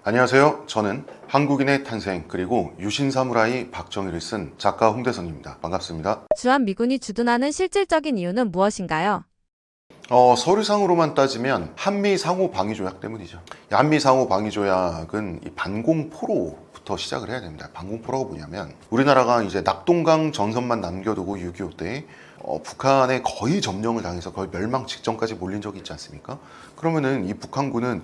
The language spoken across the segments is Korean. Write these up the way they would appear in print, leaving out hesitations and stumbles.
안녕하세요. 저는 한국인의 탄생 그리고 유신 사무라이 박정희를 쓴 작가 홍대선입니다. 반갑습니다. 주한미군이 주둔하는 실질적인 이유는 무엇인가요? 서류상으로만 따지면 한미 상호 방위 조약 때문이죠. 이 한미 상호 방위 조약은 이 반공포로부터 시작을 해야 됩니다. 반공포로가 뭐냐면 우리나라가 이제 낙동강 전선만 남겨두고 6.25 때 북한에 거의 점령을 당해서 거의 멸망 직전까지 몰린 적이 있지 않습니까? 그러면은 이 북한군은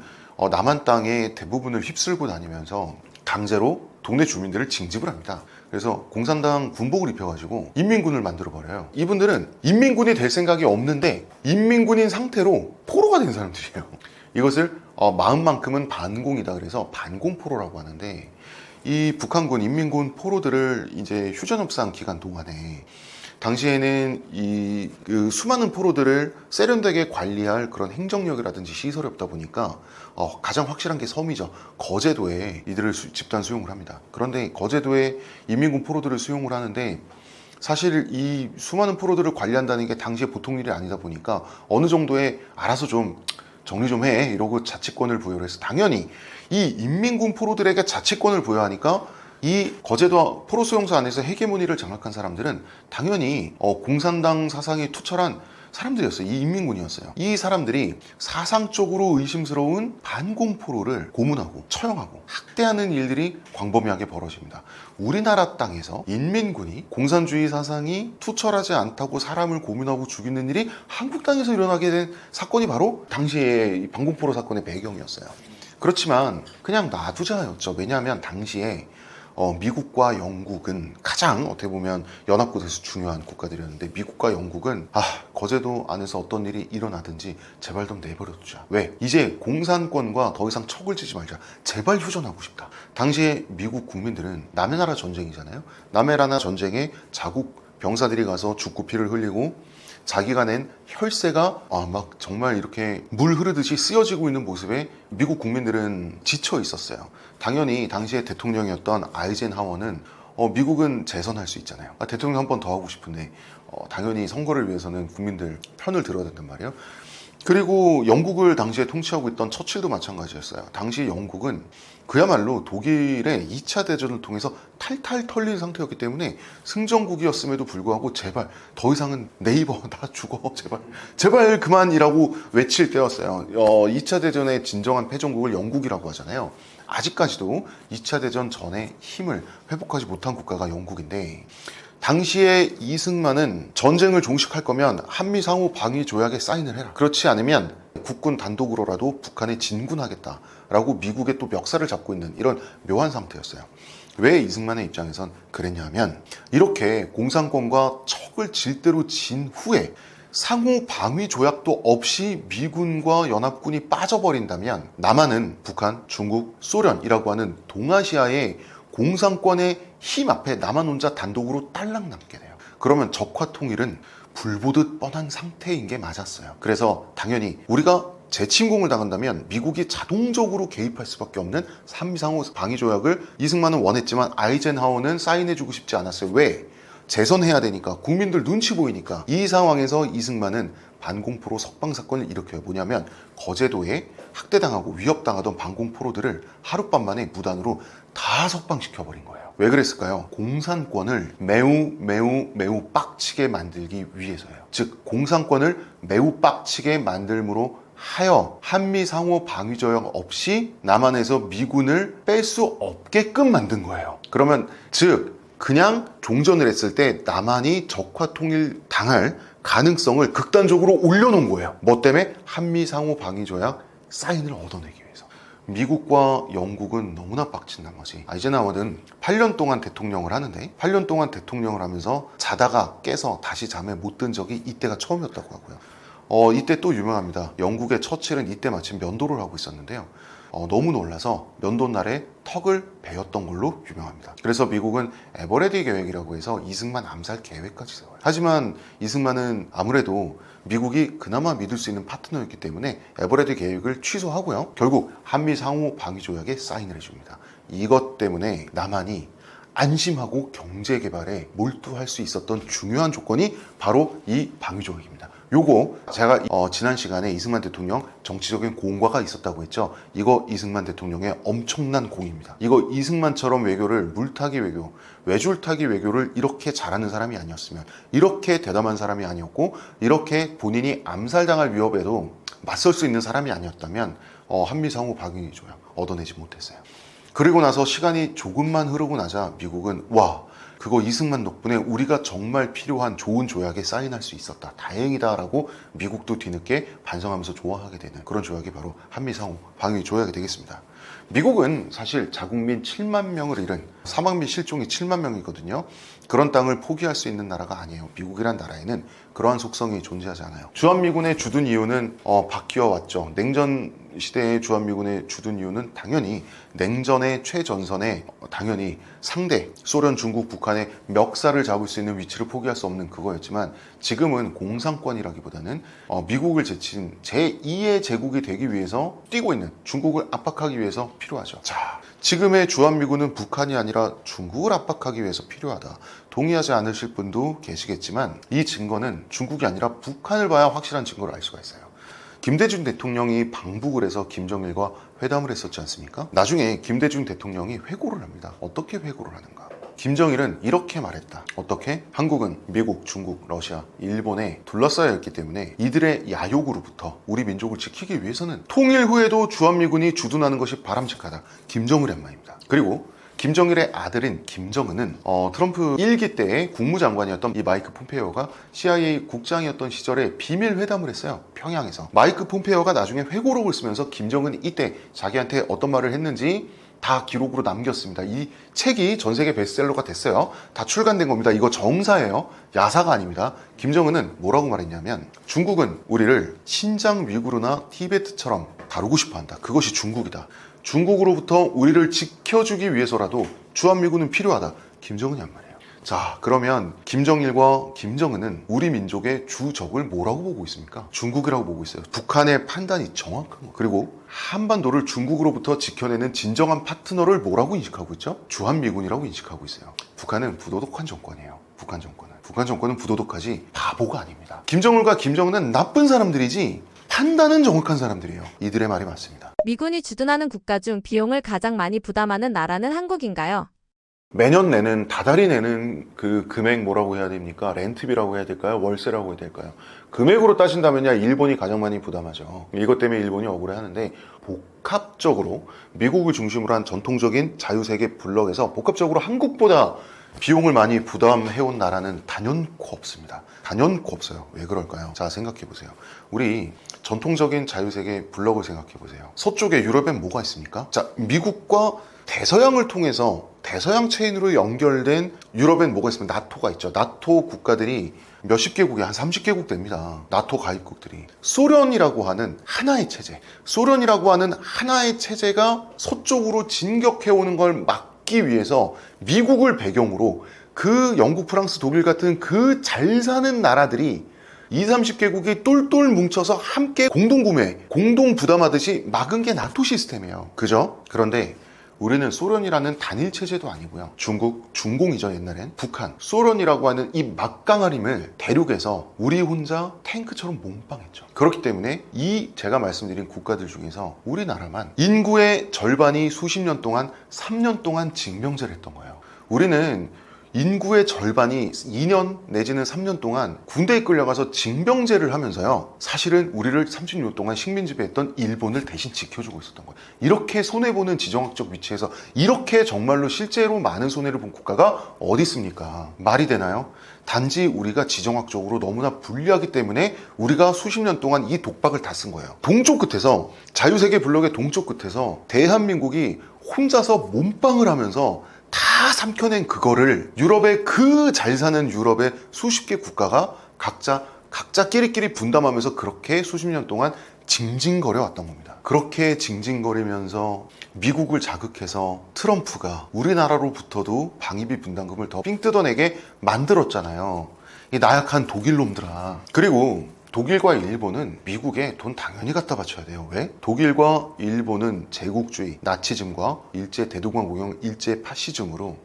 남한 땅의 대부분을 휩쓸고 다니면서 강제로 동네 주민들을 징집을 합니다. 그래서 공산당 군복을 입혀가지고 인민군을 만들어버려요. 이분들은 인민군이 될 생각이 없는데 인민군인 상태로 포로가 된 사람들이에요. 이것을 마음만큼은 반공이다 그래서 반공포로라고 하는데, 이 북한군 인민군 포로들을 이제 휴전협상 기간 동안에 당시에는 그 수많은 포로들을 세련되게 관리할 그런 행정력이라든지 시설이 없다 보니까 가장 확실한 게 섬이죠. 거제도에 이들을 집단 수용을 합니다. 그런데 거제도에 인민군 포로들을 수용을 하는데 사실 이 수많은 포로들을 관리한다는 게 당시에 보통 일이 아니다 보니까 어느 정도의 알아서 좀 정리 좀 해 이러고 자치권을 부여를 해서, 당연히 이 인민군 포로들에게 자치권을 부여하니까 이 거제도 포로 수용소 안에서 헤게모니를 장악한 사람들은 당연히 공산당 사상이 투철한 사람들이었어요. 이 인민군이었어요. 이 사람들이 사상적으로 의심스러운 반공포로를 고문하고 처형하고 학대하는 일들이 광범위하게 벌어집니다. 우리나라 땅에서 인민군이 공산주의 사상이 투철하지 않다고 사람을 고문하고 죽이는 일이 한국 땅에서 일어나게 된 사건이 바로 당시의 이 반공포로 사건의 배경이었어요. 그렇지만 그냥 놔두자였죠. 왜냐하면 당시에 미국과 영국은 가장 어떻게 보면 연합국에서 중요한 국가들이었는데, 미국과 영국은 거제도 안에서 어떤 일이 일어나든지 제발 좀 내버려두자. 왜? 이제 공산권과 더 이상 척을 지지 말자. 제발 휴전하고 싶다. 당시에 미국 국민들은 남의 나라 전쟁이잖아요. 남의 나라 전쟁에 자국 병사들이 가서 죽고 피를 흘리고 자기가 낸 혈세가 막 정말 이렇게 물 흐르듯이 쓰여지고 있는 모습에 미국 국민들은 지쳐 있었어요. 당연히 당시에 대통령이었던 아이젠하워는 미국은 재선할 수 있잖아요. 대통령 한 번 더 하고 싶은데 당연히 선거를 위해서는 국민들 편을 들어야 된단 말이에요. 그리고 영국을 당시에 통치하고 있던 처칠도 마찬가지였어요. 당시 영국은 그야말로 독일의 2차 대전을 통해서 탈탈 털린 상태였기 때문에 승전국이었음에도 불구하고 제발 더 이상은 네이버 나 죽어 제발 그만이라고 외칠 때였어요. 2차 대전의 진정한 패전국을 영국이라고 하잖아요. 아직까지도 2차 대전 전에 힘을 회복하지 못한 국가가 영국인데, 당시에 이승만은 전쟁을 종식할 거면 한미 상호 방위 조약에 사인을 해라. 그렇지 않으면 국군 단독으로라도 북한에 진군하겠다라고 미국의 또 멱살을 잡고 있는 이런 묘한 상태였어요. 왜 이승만의 입장에선 그랬냐면, 이렇게 공산권과 척을 질대로 진 후에 상호 방위 조약도 없이 미군과 연합군이 빠져버린다면 남한은 북한, 중국, 소련이라고 하는 동아시아의 공산권의 힘 앞에 남한 혼자 단독으로 딸랑 남게 돼요. 그러면 적화 통일은 불보듯 뻔한 상태인 게 맞았어요. 그래서 당연히 우리가 재침공을 당한다면 미국이 자동적으로 개입할 수밖에 없는 한미상호 방위조약을 이승만은 원했지만 아이젠하워는 사인해주고 싶지 않았어요. 왜? 재선해야 되니까, 국민들 눈치 보이니까. 이 상황에서 이승만은 반공포로 석방사건을 일으켜요. 뭐냐면 거제도에 학대당하고 위협당하던 반공포로들을 하룻밤 만에 무단으로 다 석방시켜버린 거예요. 왜 그랬을까요? 공산권을 매우 빡치게 만들기 위해서예요. 즉 공산권을 매우 빡치게 만들므로 하여 한미 상호 방위 조약 없이 남한에서 미군을 뺄 수 없게끔 만든 거예요. 그러면 즉 그냥 종전을 했을 때 남한이 적화 통일 당할 가능성을 극단적으로 올려놓은 거예요. 뭐 때문에? 한미 상호 방위 조약 사인을 얻어내기 위해서. 미국과 영국은 너무나 빡친 나머지 아이젠하워는 8년 동안 대통령을 하는데, 8년 동안 대통령을 하면서 자다가 깨서 다시 잠에 못 든 적이 이때가 처음이었다고 하고요. 이때 또 유명합니다. 영국의 처칠은 이때 마침 면도를 하고 있었는데요. 너무 놀라서 면도날에 턱을 베었던 걸로 유명합니다. 그래서 미국은 에버레디 계획이라고 해서 이승만 암살 계획까지 세워요. 하지만 이승만은 아무래도 미국이 그나마 믿을 수 있는 파트너였기 때문에 에버레디 계획을 취소하고요. 결국 한미 상호 방위 조약에 사인을 해줍니다. 이것 때문에 남한이 안심하고 경제 개발에 몰두할 수 있었던 중요한 조건이 바로 이 방위 조약입니다. 요거 제가 지난 시간에 이승만 대통령 정치적인 공과가 있었다고 했죠. 이거 이승만 대통령의 엄청난 공입니다. 이거 이승만처럼 외교를 물타기 외교, 외줄타기 외교를 이렇게 잘하는 사람이 아니었으면, 이렇게 대담한 사람이 아니었고, 이렇게 본인이 암살당할 위협에도 맞설 수 있는 사람이 아니었다면 한미 상호 방위 조약 얻어내지 못했어요. 그리고 나서 시간이 조금만 흐르고 나자 미국은 와, 그거 이승만 덕분에 우리가 정말 필요한 좋은 조약에 사인할 수 있었다, 다행이다 라고 미국도 뒤늦게 반성하면서 좋아하게 되는 그런 조약이 바로 한미상호 방위 조약이 되겠습니다. 미국은 사실 자국민 7만 명을 잃은, 사망 및 실종이 7만 명이거든요. 그런 땅을 포기할 수 있는 나라가 아니에요. 미국이란 나라에는 그러한 속성이 존재하지 않아요. 주한미군의 주둔 이유는 바뀌어 왔죠. 냉전 시대의 주한미군의 주둔 이유는 당연히 냉전의 최전선에 당연히 상대 소련, 중국, 북한의 멱살을 잡을 수 있는 위치를 포기할 수 없는 그거였지만, 지금은 공산권이라기보다는 미국을 제친 제2의 제국이 되기 위해서 뛰고 있는, 중국을 압박하기 위해서 필요하죠. 자, 지금의 주한미군은 북한이 아니라 중국을 압박하기 위해서 필요하다. 동의하지 않으실 분도 계시겠지만 이 증거는 중국이 아니라 북한을 봐야 확실한 증거를 알 수가 있어요. 김대중 대통령이 방북을 해서 김정일과 회담을 했었지 않습니까? 나중에 김대중 대통령이 회고를 합니다. 어떻게 회고를 하는가? 김정일은 이렇게 말했다. 어떻게? 한국은 미국, 중국, 러시아, 일본에 둘러싸여 있기 때문에 이들의 야욕으로부터 우리 민족을 지키기 위해서는 통일 후에도 주한미군이 주둔하는 것이 바람직하다. 김정일의 말입니다. 그리고 김정일의 아들인 김정은은 트럼프 1기 때의 국무장관이었던 이 마이크 폼페이오가 CIA 국장이었던 시절에 비밀 회담을 했어요. 평양에서. 마이크 폼페이오가 나중에 회고록을 쓰면서 김정은이 이때 자기한테 어떤 말을 했는지 다 기록으로 남겼습니다. 이 책이 전 세계 베스트셀러가 됐어요. 다 출간된 겁니다. 이거 정사예요. 야사가 아닙니다. 김정은은 뭐라고 말했냐면, 중국은 우리를 신장 위구르나 티베트처럼 다루고 싶어한다. 그것이 중국이다. 중국으로부터 우리를 지켜주기 위해서라도 주한미군은 필요하다. 김정은이 한 말이에요. 자, 그러면 김정일과 김정은은 우리 민족의 주적을 뭐라고 보고 있습니까? 중국이라고 보고 있어요. 북한의 판단이 정확한 거. 그리고 한반도를 중국으로부터 지켜내는 진정한 파트너를 뭐라고 인식하고 있죠? 주한미군이라고 인식하고 있어요. 북한은 부도덕한 정권이에요. 북한 정권은 부도덕하지 바보가 아닙니다. 김정일과 김정은은 나쁜 사람들이지 판단은 정확한 사람들이에요. 이들의 말이 맞습니다. 미군이 주둔하는 국가 중 비용을 가장 많이 부담하는 나라는 한국인가요? 매년 내는, 다달이 내는 그 금액 뭐라고 해야 됩니까? 렌트비라고 해야 될까요? 월세라고 해야 될까요? 금액으로 따진다면야 일본이 가장 많이 부담하죠. 이것 때문에 일본이 억울해하는데, 복합적으로 미국을 중심으로 한 전통적인 자유세계 블록에서 복합적으로 한국보다 비용을 많이 부담해온 나라는 단연코 없습니다. 단연코 없어요. 왜 그럴까요? 자, 생각해보세요. 우리 전통적인 자유세계 블록을 생각해보세요. 서쪽에 유럽엔 뭐가 있습니까? 자, 미국과 대서양을 통해서 대서양 체인으로 연결된 유럽엔 뭐가 있습니까? 나토가 있죠. 나토 국가들이 몇십 개국이 한 30개국 됩니다. 나토 가입국들이. 소련이라고 하는 하나의 체제, 소련이라고 하는 하나의 체제가 서쪽으로 진격해오는 걸 막기 위해서 미국을 배경으로 그 영국, 프랑스, 독일 같은 그 잘 사는 나라들이 20, 30개국이 똘똘 뭉쳐서 함께 공동구매, 공동 부담하듯이 막은 게 나토 시스템이에요. 그죠? 그런데 우리는 소련이라는 단일 체제도 아니고요. 중국, 중공이죠 옛날엔. 북한, 소련이라고 하는 이 막강아림을 대륙에서 우리 혼자 탱크처럼 몸빵했죠. 그렇기 때문에 이 제가 말씀드린 국가들 중에서 우리나라만 인구의 절반이 수십 년 동안, 3년 동안 징병제를 했던 거예요. 우리는 인구의 절반이 2년 내지는 3년 동안 군대에 끌려가서 징병제를 하면서요, 사실은 우리를 30년 동안 식민지배했던 일본을 대신 지켜주고 있었던 거예요. 이렇게 손해보는 지정학적 위치에서 이렇게 정말로 실제로 많은 손해를 본 국가가 어디 있습니까? 말이 되나요? 단지 우리가 지정학적으로 너무나 불리하기 때문에 우리가 수십 년 동안 이 독박을 다 쓴 거예요. 동쪽 끝에서, 자유세계 블록의 동쪽 끝에서 대한민국이 혼자서 몸빵을 하면서 다 삼켜낸 그거를 유럽의 그 잘 사는 유럽의 수십 개 국가가 각자 끼리끼리 분담하면서 그렇게 수십 년 동안 징징거려 왔던 겁니다. 그렇게 징징거리면서 미국을 자극해서 트럼프가 우리나라로부터도 방위비 분담금을 더 삥 뜯어내게 만들었잖아요. 이 나약한 독일 놈들아. 그리고 독일과 일본은 미국에 돈 당연히 갖다 바쳐야 돼요. 왜? 독일과 일본은 제국주의, 나치즘과 일제 대동강공영, 일제 파시즘으로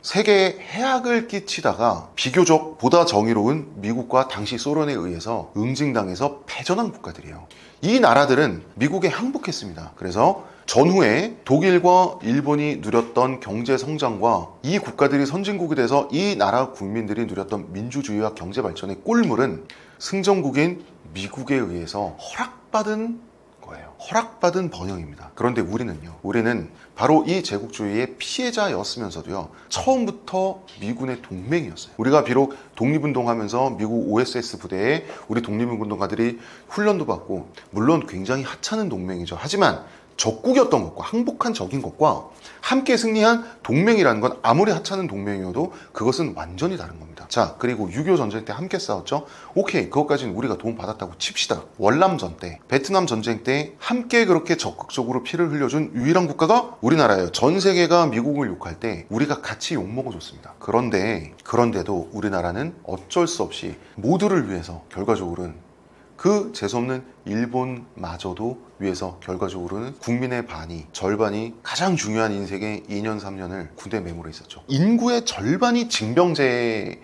세계에 해악을 끼치다가 비교적 보다 정의로운 미국과 당시 소련에 의해서 응징당해서 패전한 국가들이에요. 이 나라들은 미국에 항복했습니다. 그래서 전후에 독일과 일본이 누렸던 경제 성장과 이 국가들이 선진국이 돼서 이 나라 국민들이 누렸던 민주주의와 경제 발전의 꿀물은 승전국인 미국에 의해서 허락받은 거예요. 허락받은 번영입니다. 그런데 우리는 바로 이 제국주의의 피해자였으면서도요, 처음부터 미군의 동맹이었어요. 우리가 비록 독립운동하면서 미국 OSS 부대에 우리 독립운동가들이 훈련도 받고, 물론 굉장히 하찮은 동맹이죠. 하지만 적국이었던 것과 항복한 적인 것과 함께 승리한 동맹이라는 건 아무리 하찮은 동맹이어도 그것은 완전히 다른 겁니다. 자, 그리고 6.25 전쟁 때 함께 싸웠죠. 오케이, 그것까지는 우리가 도움 받았다고 칩시다. 월남전 때, 베트남 전쟁 때 함께 그렇게 적극적으로 피를 흘려준 유일한 국가가 우리나라예요. 전 세계가 미국을 욕할 때 우리가 같이 욕먹어줬습니다. 그런데도 우리나라는 어쩔 수 없이 모두를 위해서 결과적으로는 그 재수없는 일본마저도 위해서 결과적으로는 국민의 절반이 가장 중요한 인생의 2년 3년을 군대에 매몰해 있었죠. 인구의 절반이 징병제의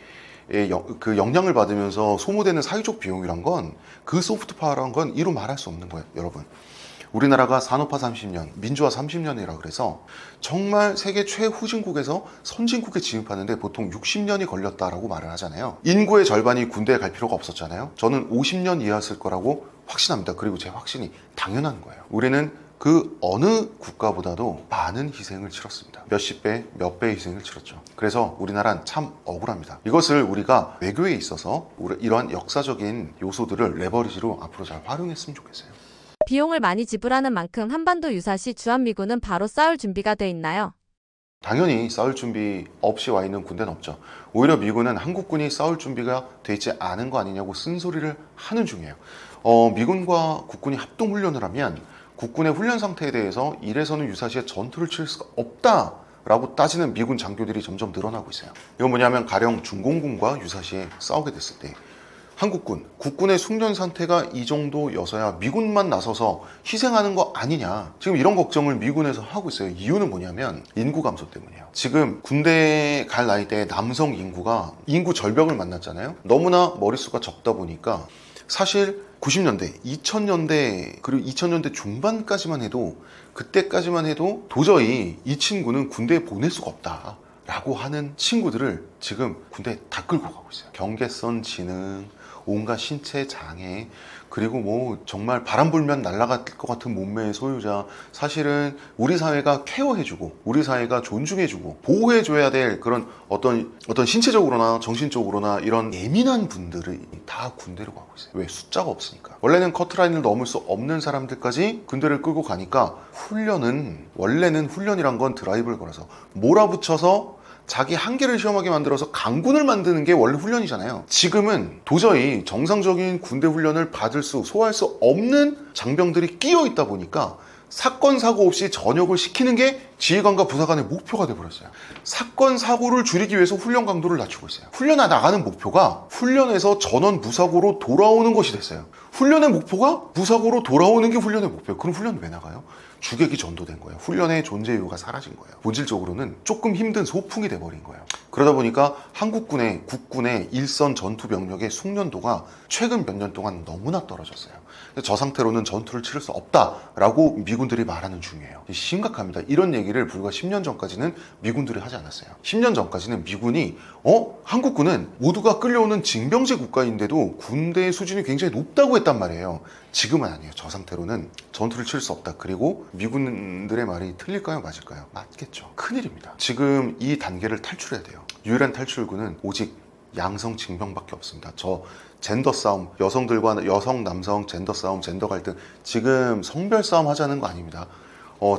그 영향을 받으면서 소모되는 사회적 비용이란 건, 그 소프트 파워란 건 이루 말할 수 없는 거예요, 여러분. 우리나라가 산업화 30년, 민주화 30년이라 그래서 정말 세계 최후진국에서 선진국에 진입하는데 보통 60년이 걸렸다라고 말을 하잖아요. 인구의 절반이 군대에 갈 필요가 없었잖아요. 저는 50년 이하였을 거라고 확신합니다. 그리고 제 확신이 당연한 거예요. 우리는 그 어느 국가보다도 많은 희생을 치렀습니다. 몇십 배, 몇 배의 희생을 치렀죠. 그래서 우리나라는 참 억울합니다. 이것을 우리가 외교에 있어서 이러한 역사적인 요소들을 레버리지로 앞으로 잘 활용했으면 좋겠어요. 비용을 많이 지불하는 만큼 한반도 유사시 주한미군은 바로 싸울 준비가 돼 있나요? 당연히 싸울 준비 없이 와 있는 군대는 없죠. 오히려 미군은 한국군이 싸울 준비가 돼 있지 않은 거 아니냐고 쓴소리를 하는 중이에요. 미군과 국군이 합동훈련을 하면 국군의 훈련 상태에 대해서 이래서는 유사시에 전투를 칠 수가 없다라고 따지는 미군 장교들이 점점 늘어나고 있어요. 이건 뭐냐면 가령 중공군과 유사시에 싸우게 됐을 때 한국군, 국군의 숙련 상태가 이 정도여서야 미군만 나서서 희생하는 거 아니냐. 지금 이런 걱정을 미군에서 하고 있어요. 이유는 뭐냐면 인구 감소 때문이에요. 지금 군대에 갈 나이대에 남성 인구 절벽을 만났잖아요. 너무나 머릿수가 적다 보니까 사실 90년대, 2000년대, 그리고 2000년대 중반까지만 해도, 그때까지만 해도 도저히 이 친구는 군대에 보낼 수가 없다 라고 하는 친구들을 지금 군대에 다 끌고 가고 있어요. 경계선 지능, 온갖 신체 장애, 그리고 뭐 정말 바람 불면 날아갈 것 같은 몸매의 소유자, 사실은 우리 사회가 케어해주고 우리 사회가 존중해주고 보호해줘야 될 그런 어떤 신체적으로나 정신적으로나 이런 예민한 분들이 다 군대로 가고 있어요. 왜? 숫자가 없으니까. 원래는 커트라인을 넘을 수 없는 사람들까지 군대를 끌고 가니까 원래는 훈련이란 건 드라이브를 걸어서 몰아붙여서 자기 한계를 시험하게 만들어서 강군을 만드는 게 원래 훈련이잖아요. 지금은 도저히 정상적인 군대 훈련을 소화할 수 없는 장병들이 끼어 있다 보니까 사건 사고 없이 전역을 시키는 게 지휘관과 부사관의 목표가 돼버렸어요. 사건 사고를 줄이기 위해서 훈련 강도를 낮추고 있어요. 훈련에 나가는 목표가 훈련에서 전원 무사고로 돌아오는 것이 됐어요. 훈련의 목표가 무사고로 돌아오는 게 훈련의 목표예요. 그럼 훈련이 왜 나가요? 주객이 전도된 거예요. 훈련의 존재 이유가 사라진 거예요. 본질적으로는 조금 힘든 소풍이 돼버린 거예요. 그러다 보니까 국군의 일선 전투 병력의 숙련도가 최근 몇 년 동안 너무나 떨어졌어요. 저 상태로는 전투를 치를 수 없다라고 미군들이 말하는 중이에요. 심각합니다. 이런 얘기를 불과 10년 전까지는 미군들이 하지 않았어요. 10년 전까지는 미군이 한국군은 모두가 끌려오는 징병제 국가인데도 군대의 수준이 굉장히 높다고 했단 말이에요. 지금은 아니에요. 저 상태로는 전투를 칠 수 없다. 그리고 미군들의 말이 틀릴까요? 맞을까요? 맞겠죠. 큰일입니다. 지금 이 단계를 탈출해야 돼요. 유일한 탈출구는 오직 양성 징병밖에 없습니다. 저 젠더 싸움, 여성, 남성, 젠더 싸움, 젠더 갈등, 지금 성별 싸움 하자는 거 아닙니다.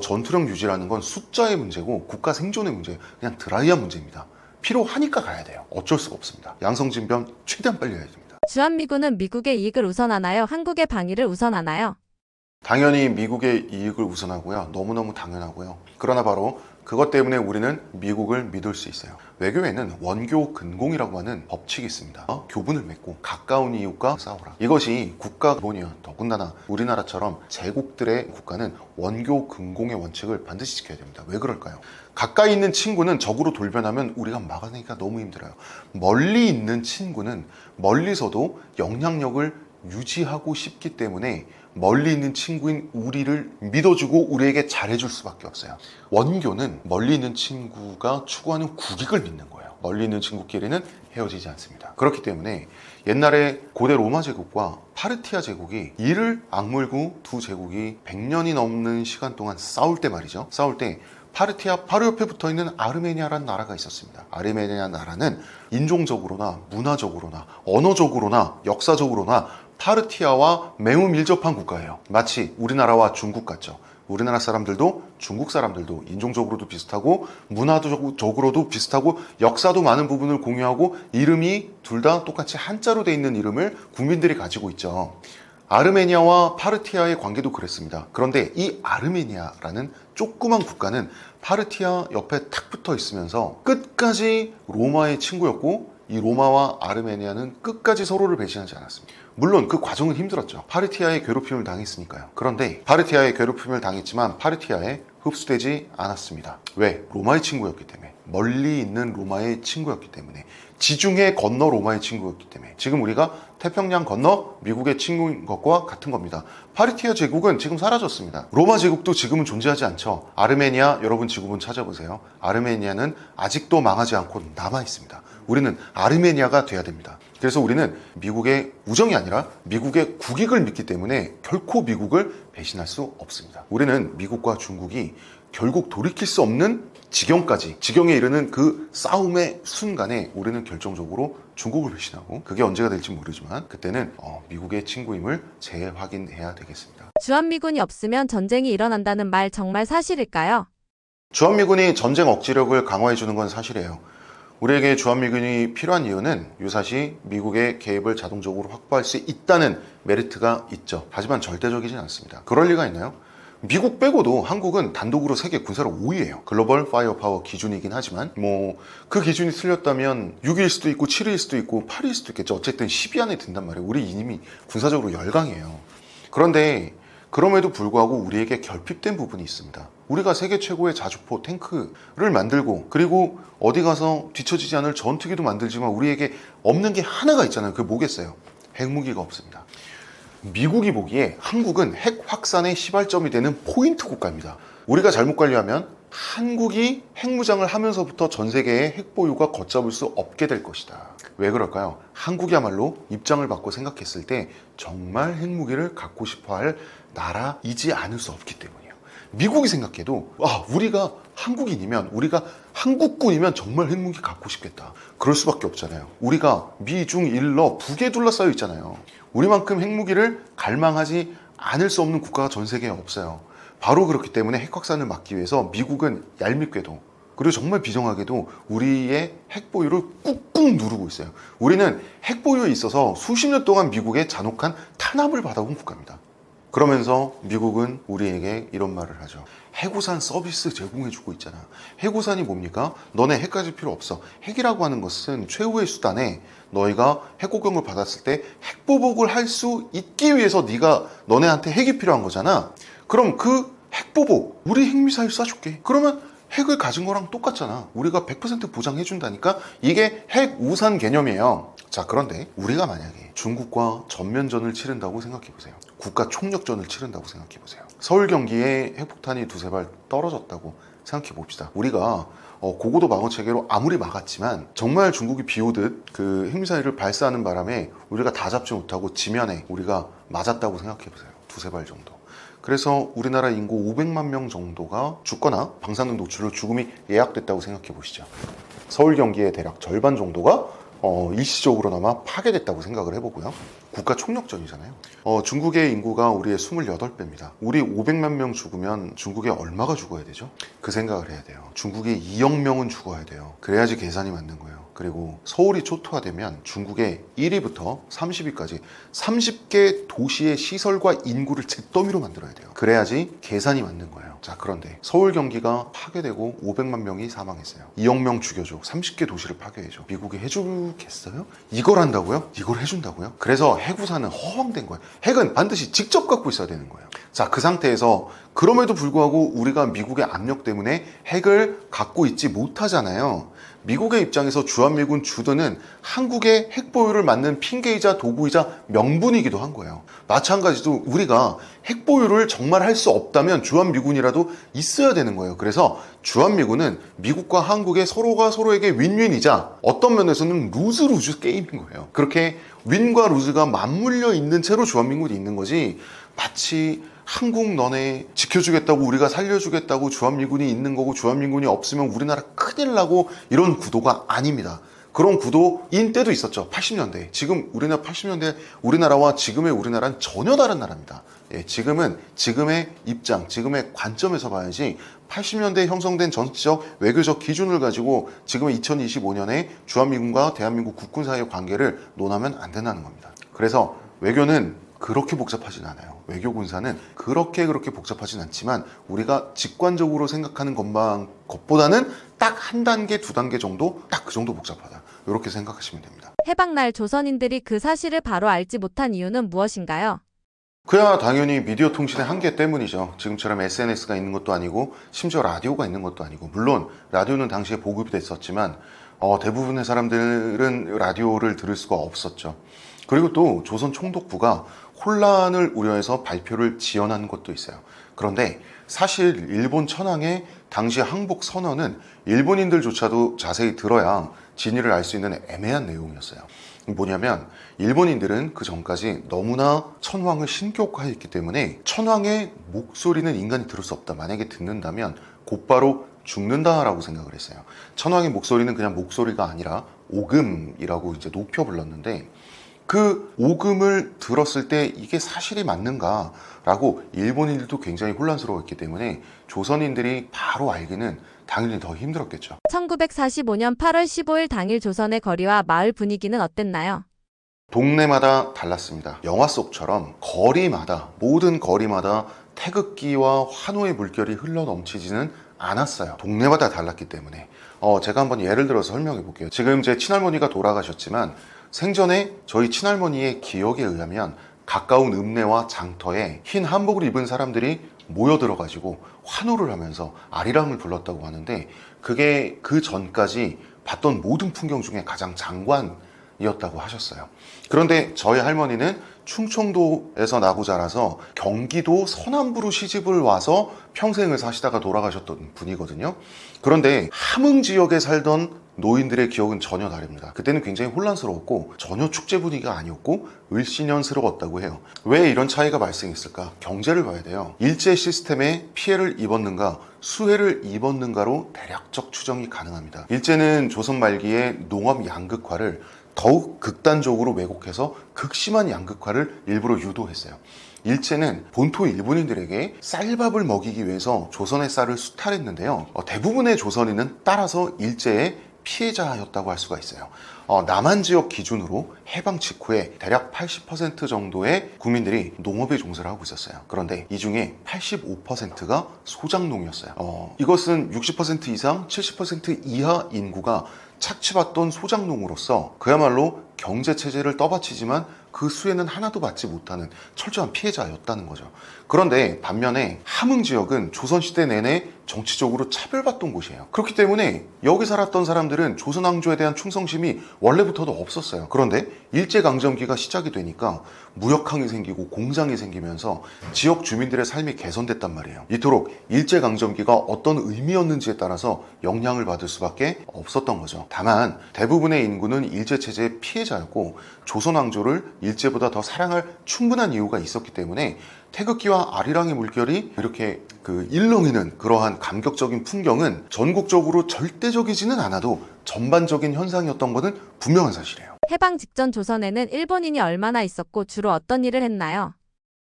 전투력 유지라는 건 숫자의 문제고 국가 생존의 문제예요. 그냥 드라이한 문제입니다. 필요하니까 가야 돼요. 어쩔 수가 없습니다. 양성 징병 최대한 빨리 해야 됩니다. 주한미군은 미국의 이익을 우선하나요? 한국의 방위를 우선하나요? 당연히 미국의 이익을 우선하고요. 너무너무 당연하고요. 그러나 바로 그것 때문에 우리는 미국을 믿을 수 있어요. 외교에는 원교 근공이라고 하는 법칙이 있습니다. 교분을 맺고 가까운 이웃과 싸우라. 이것이 국가 기본이요. 더군다나 우리나라처럼 제국들의 국가는 원교 근공의 원칙을 반드시 지켜야 됩니다. 왜 그럴까요? 가까이 있는 친구는 적으로 돌변하면 우리가 막아내기가 너무 힘들어요. 멀리 있는 친구는 멀리서도 영향력을 유지하고 싶기 때문에 멀리 있는 친구인 우리를 믿어주고 우리에게 잘해줄 수밖에 없어요. 원교는 멀리 있는 친구가 추구하는 국익을 믿는 거예요. 멀리 있는 친구끼리는 헤어지지 않습니다. 그렇기 때문에 옛날에 고대 로마 제국과 파르티아 제국이 이를 악물고 두 제국이 100년이 넘는 시간 동안 싸울 때 말이죠. 싸울 때 파르티아 바로 옆에 붙어있는 아르메니아라는 나라가 있었습니다. 아르메니아 나라는 인종적으로나 문화적으로나 언어적으로나 역사적으로나 파르티아와 매우 밀접한 국가예요. 마치 우리나라와 중국 같죠. 우리나라 사람들도 중국 사람들도 인종적으로도 비슷하고 문화적으로도 비슷하고 역사도 많은 부분을 공유하고 이름이 둘 다 똑같이 한자로 돼 있는 이름을 국민들이 가지고 있죠. 아르메니아와 파르티아의 관계도 그랬습니다. 그런데 이 아르메니아라는 조그만 국가는 파르티아 옆에 탁 붙어 있으면서 끝까지 로마의 친구였고 이 로마와 아르메니아는 끝까지 서로를 배신하지 않았습니다. 물론 그 과정은 힘들었죠. 파르티아의 괴롭힘을 당했으니까요. 그런데 파르티아의 괴롭힘을 당했지만 파르티아에 흡수되지 않았습니다. 왜? 로마의 친구였기 때문에. 멀리 있는 로마의 친구였기 때문에. 지중해 건너 로마의 친구였기 때문에. 지금 우리가 태평양 건너 미국의 친구인 것과 같은 겁니다. 파르티아 제국은 지금 사라졌습니다. 로마 제국도 지금은 존재하지 않죠. 아르메니아 여러분 지구본 찾아보세요. 아르메니아는 아직도 망하지 않고 남아 있습니다. 우리는 아르메니아가 돼야 됩니다. 그래서 우리는 미국의 우정이 아니라 미국의 국익을 믿기 때문에 결코 미국을 배신할 수 없습니다. 우리는 미국과 중국이 결국 돌이킬 수 없는 지경에 이르는 그 싸움의 순간에 우리는 결정적으로 중국을 배신하고 그게 언제가 될지 모르지만 그때는 미국의 친구임을 재확인해야 되겠습니다. 주한미군이 없으면 전쟁이 일어난다는 말 정말 사실일까요? 주한미군이 전쟁 억지력을 강화해주는 건 사실이에요. 우리에게 주한미군이 필요한 이유는 유사시 미국의 개입을 자동적으로 확보할 수 있다는 메리트가 있죠. 하지만 절대적이진 않습니다. 그럴 리가 있나요? 미국 빼고도 한국은 단독으로 세계 군사력 5위예요. 글로벌 파이어 파워 기준이긴 하지만 그 기준이 틀렸다면 6위일 수도 있고 7위일 수도 있고 8위일 수도 있겠죠. 어쨌든 10위 안에 든단 말이에요. 우리 이미 군사적으로 열강이에요. 그런데 그럼에도 불구하고 우리에게 결핍된 부분이 있습니다. 우리가 세계 최고의 자주포 탱크를 만들고 그리고 어디 가서 뒤처지지 않을 전투기도 만들지만 우리에게 없는 게 하나가 있잖아요. 그게 뭐겠어요? 핵무기가 없습니다. 미국이 보기에 한국은 핵 확산의 시발점이 되는 포인트 국가입니다. 우리가 잘못 관리하면 한국이 핵무장을 하면서부터 전 세계의 핵 보유가 걷잡을 수 없게 될 것이다. 왜 그럴까요? 한국이야말로 입장을 바꿔 생각했을 때 정말 핵무기를 갖고 싶어할 나라이지 않을 수 없기 때문이에요. 미국이 생각해도 우리가 한국인이면 우리가 한국군이면 정말 핵무기 갖고 싶겠다. 그럴 수밖에 없잖아요. 우리가 미, 중, 일러, 북에 둘러싸여 있잖아요. 우리만큼 핵무기를 갈망하지 않을 수 없는 국가가 전 세계에 없어요. 바로 그렇기 때문에 핵 확산을 막기 위해서 미국은 얄밉게도 그리고 정말 비정하게도 우리의 핵 보유를 꾹꾹 누르고 있어요. 우리는 핵 보유에 있어서 수십 년 동안 미국의 잔혹한 탄압을 받아온 국가입니다. 그러면서 미국은 우리에게 이런 말을 하죠. 해구산 서비스 제공해주고 있잖아. 해구산이 뭡니까? 너네 핵 가질 필요 없어. 핵이라고 하는 것은 최후의 수단에 너희가 핵공격을 받았을 때 핵보복을 할 수 있기 위해서 너네한테 핵이 필요한 거잖아. 그럼 그 핵보복, 우리 핵미사일 쏴줄게. 그러면 핵을 가진 거랑 똑같잖아. 우리가 100% 보장해준다니까. 이게 핵우산 개념이에요. 자, 그런데 우리가 만약에 중국과 전면전을 치른다고 생각해보세요. 국가 총력전을 치른다고 생각해보세요. 서울 경기에 핵폭탄이 두세 발 떨어졌다고 생각해봅시다. 우리가 고고도 방어 체계로 아무리 막았지만 정말 중국이 비오듯 그 핵미사일을 발사하는 바람에 우리가 다 잡지 못하고 지면에 우리가 맞았다고 생각해보세요. 두세 발 정도. 그래서 우리나라 인구 500만 명 정도가 죽거나 방사능 노출로 죽음이 예약됐다고 생각해 보시죠. 서울 경기의 대략 절반 정도가 일시적으로나마 파괴됐다고 생각을 해보고요. 국가 총력전이잖아요. 중국의 인구가 우리의 28배입니다. 우리 500만 명 죽으면 중국에 얼마가 죽어야 되죠? 그 생각을 해야 돼요. 중국이 2억 명은 죽어야 돼요. 그래야지 계산이 맞는 거예요. 그리고 서울이 초토화되면 중국의 1위부터 30위까지 30개 도시의 시설과 인구를 잿더미로 만들어야 돼요. 그래야지 계산이 맞는 거예요. 자, 그런데 서울 경기가 파괴되고 500만 명이 사망했어요. 2억 명 죽여줘. 30개 도시를 파괴해줘. 미국이 해주겠어요? 이걸 한다고요? 이걸 해준다고요? 그래서 해구사는 허황된 거예요. 핵은 반드시 직접 갖고 있어야 되는 거예요. 자, 그 상태에서 그럼에도 불구하고 우리가 미국의 압력 때문에 핵을 갖고 있지 못하잖아요. 미국의 입장에서 주한미군 주둔은 한국의 핵보유를 막는 핑계이자 도구이자 명분이기도 한 거예요. 마찬가지로 우리가 핵보유를 정말 할 수 없다면 주한미군이라도 있어야 되는 거예요. 그래서 주한미군은 미국과 한국의 서로가 서로에게 윈윈이자 어떤 면에서는 루즈루즈 게임인 거예요. 그렇게 윈과 루즈가 맞물려 있는 채로 주한미군이 있는 거지, 마치 한국 너네 지켜주겠다고 우리가 살려주겠다고 주한미군이 있는 거고 주한미군이 없으면 우리나라 큰일 나고 이런 구도가 아닙니다. 그런 구도인 때도 있었죠. 80년대. 지금 우리나라 80년대 우리나라와 지금의 우리나라는 전혀 다른 나라입니다. 예, 지금은 지금의 입장, 지금의 관점에서 봐야지 80년대에 형성된 정치적, 외교적 기준을 가지고 지금의 2025년에 주한미군과 대한민국 국군 사이의 관계를 논하면 안 된다는 겁니다. 그래서 외교는 그렇게 복잡하진 않아요. 외교 군사는 그렇게 복잡하진 않지만 우리가 직관적으로 생각하는 것보다는 딱 한 단계, 두 단계 정도, 딱 그 정도 복잡하다. 이렇게 생각하시면 됩니다. 해방날 조선인들이 그 사실을 바로 알지 못한 이유는 무엇인가요? 그야 당연히 미디어 통신의 한계 때문이죠. 지금처럼 SNS가 있는 것도 아니고 심지어 라디오가 있는 것도 아니고, 물론 라디오는 당시에 보급이 됐었지만 대부분의 사람들은 라디오를 들을 수가 없었죠. 그리고 또 조선 총독부가 혼란을 우려해서 발표를 지연한 것도 있어요. 그런데 사실 일본 천황의 당시 항복 선언은 일본인들조차도 자세히 들어야 진위를 알 수 있는 애매한 내용이었어요. 뭐냐면 일본인들은 그 전까지 너무나 천황을 신격화했기 때문에 천황의 목소리는 인간이 들을 수 없다. 만약에 듣는다면 곧바로 죽는다라고 생각을 했어요. 천황의 목소리는 그냥 목소리가 아니라 오금이라고 이제 높여 불렀는데, 그 오금을 들었을 때 이게 사실이 맞는가라고 일본인들도 굉장히 혼란스러웠기 때문에 조선인들이 바로 알기는 당연히 더 힘들었겠죠. 1945년 8월 15일 당일 조선의 거리와 마을 분위기는 어땠나요? 동네마다 달랐습니다. 영화 속처럼 거리마다, 모든 거리마다 태극기와 환호의 물결이 흘러 넘치지는 않았어요. 동네마다 달랐기 때문에. 제가 한번 예를 들어서 설명해 볼게요. 지금 제 친할머니가 돌아가셨지만 생전에 저희 친할머니의 기억에 의하면 가까운 읍내와 장터에 흰 한복을 입은 사람들이 모여들어가지고 환호를 하면서 아리랑을 불렀다고 하는데, 그게 그 전까지 봤던 모든 풍경 중에 가장 장관이었다고 하셨어요. 그런데 저희 할머니는 충청도에서 나고 자라서 경기도 서남부로 시집을 와서 평생을 사시다가 돌아가셨던 분이거든요. 그런데 함흥 지역에 살던 노인들의 기억은 전혀 다릅니다. 그때는 굉장히 혼란스러웠고 전혀 축제 분위기가 아니었고 을씨년스러웠다고 해요. 왜 이런 차이가 발생했을까? 경제를 봐야 돼요. 일제 시스템에 피해를 입었는가, 수혜를 입었는가로 대략적 추정이 가능합니다. 일제는 조선 말기에 농업 양극화를 더욱 극단적으로 왜곡해서 극심한 양극화를 일부러 유도했어요. 일제는 본토 일본인들에게 쌀밥을 먹이기 위해서 조선의 쌀을 수탈했는데요. 대부분의 조선인은 따라서 일제의 피해자였다고 할 수가 있어요. 남한 지역 기준으로 해방 직후에 대략 80% 정도의 국민들이 농업에 종사를 하고 있었어요. 그런데 이 중에 85%가 소작농이었어요. 이것은 60% 이상, 70% 이하 인구가 착취받던 소작농으로서 그야말로 경제체제를 떠받치지만 그 수혜는 하나도 받지 못하는 철저한 피해자였다는 거죠. 그런데 반면에 함흥 지역은 조선시대 내내 정치적으로 차별받던 곳이에요. 그렇기 때문에 여기 살았던 사람들은 조선왕조에 대한 충성심이 원래부터도 없었어요. 그런데 일제강점기가 시작이 되니까 무역항이 생기고 공장이 생기면서 지역 주민들의 삶이 개선됐단 말이에요. 이토록 일제강점기가 어떤 의미였는지에 따라서 영향을 받을 수밖에 없었던 거죠. 다만 대부분의 인구는 일제체제의 피해자였고 조선왕조를 일제보다 더 사랑할 충분한 이유가 있었기 때문에 태극기와 아리랑의 물결이 이렇게 일렁이는 그러한 감격적인 풍경은 전국적으로 절대적이지는 않아도 전반적인 현상이었던 것은 분명한 사실이에요. 해방 직전 조선에는 일본인이 얼마나 있었고 주로 어떤 일을 했나요?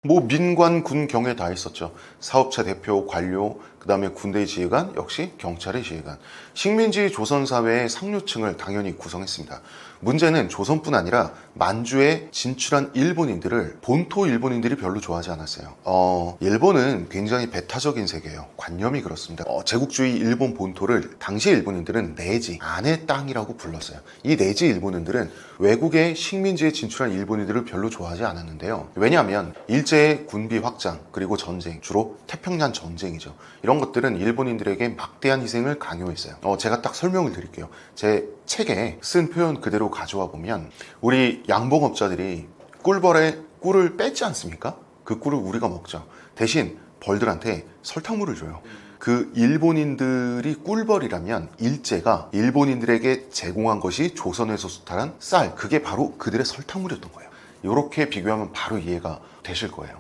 뭐 민관, 군, 경에 다 있었죠. 사업체 대표, 관료, 그 다음에 군대 지휘관, 역시 경찰의 지휘관. 식민지 조선 사회의 상류층을 당연히 구성했습니다. 문제는 조선뿐 아니라 만주에 진출한 일본인들을 본토 일본인들이 별로 좋아하지 않았어요. 일본은 굉장히 배타적인 세계예요. 관념이 그렇습니다. 제국주의 일본 본토를 당시 일본인들은 내지, 아내 땅이라고 불렀어요. 이 내지 일본인들은 외국의 식민지에 진출한 일본인들을 별로 좋아하지 않았는데요. 왜냐하면 일제의 군비 확장, 그리고 전쟁, 주로 태평양 전쟁이죠. 이런 것들은 일본인들에게 막대한 희생을 강요했어요. 제가 딱 설명을 드릴게요. 제 책에 쓴 표현 그대로 가져와 보면 우리 양봉업자들이 꿀벌에 꿀을 빼지 않습니까? 그 꿀을 우리가 먹죠. 대신 벌들한테 설탕물을 줘요. 그 일본인들이 꿀벌이라면 일제가 일본인들에게 제공한 것이 조선에서 수탈한 쌀, 그게 바로 그들의 설탕물이었던 거예요. 이렇게 비교하면 바로 이해가 되실 거예요.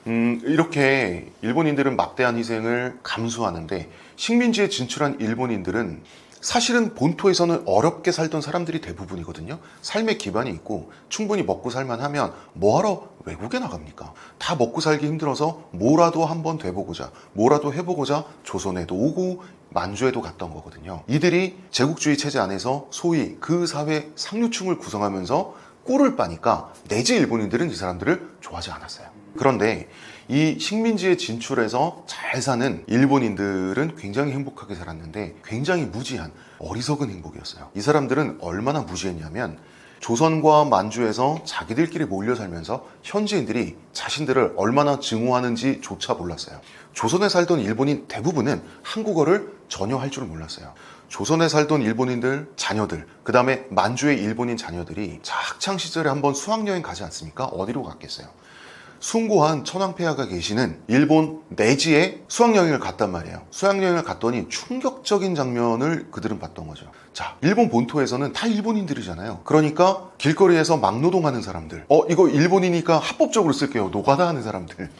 이렇게 일본인들은 막대한 희생을 감수하는데 식민지에 진출한 일본인들은 사실은 본토에서는 어렵게 살던 사람들이 대부분이거든요. 삶의 기반이 있고 충분히 먹고 살만하면 뭐하러 외국에 나갑니까? 다 먹고 살기 힘들어서 뭐라도 한번 돼보고자, 뭐라도 해보고자 조선에도 오고 만주에도 갔던 거거든요. 이들이 제국주의 체제 안에서 소위 그 사회 상류층을 구성하면서 꿀을 빠니까 내지 일본인들은 이 사람들을 좋아하지 않았어요. 그런데 이 식민지에 진출해서 잘 사는 일본인들은 굉장히 행복하게 살았는데 굉장히 무지한 어리석은 행복이었어요. 이 사람들은 얼마나 무지했냐면 조선과 만주에서 자기들끼리 몰려 살면서 현지인들이 자신들을 얼마나 증오하는지조차 몰랐어요. 조선에 살던 일본인 대부분은 한국어를 전혀 할 줄 몰랐어요. 조선에 살던 일본인들 자녀들, 그 다음에 만주의 일본인 자녀들이 학창 시절에 한번 수학여행 가지 않습니까? 어디로 갔겠어요? 숭고한 천황폐하가 계시는 일본 내지에 수학여행을 갔단 말이에요. 수학여행을 갔더니 충격적인 장면을 그들은 봤던 거죠. 자, 일본 본토에서는 다 일본인들이잖아요. 그러니까 길거리에서 막노동하는 사람들, 이거 일본이니까 합법적으로 쓸게요. 노가다 하는 사람들.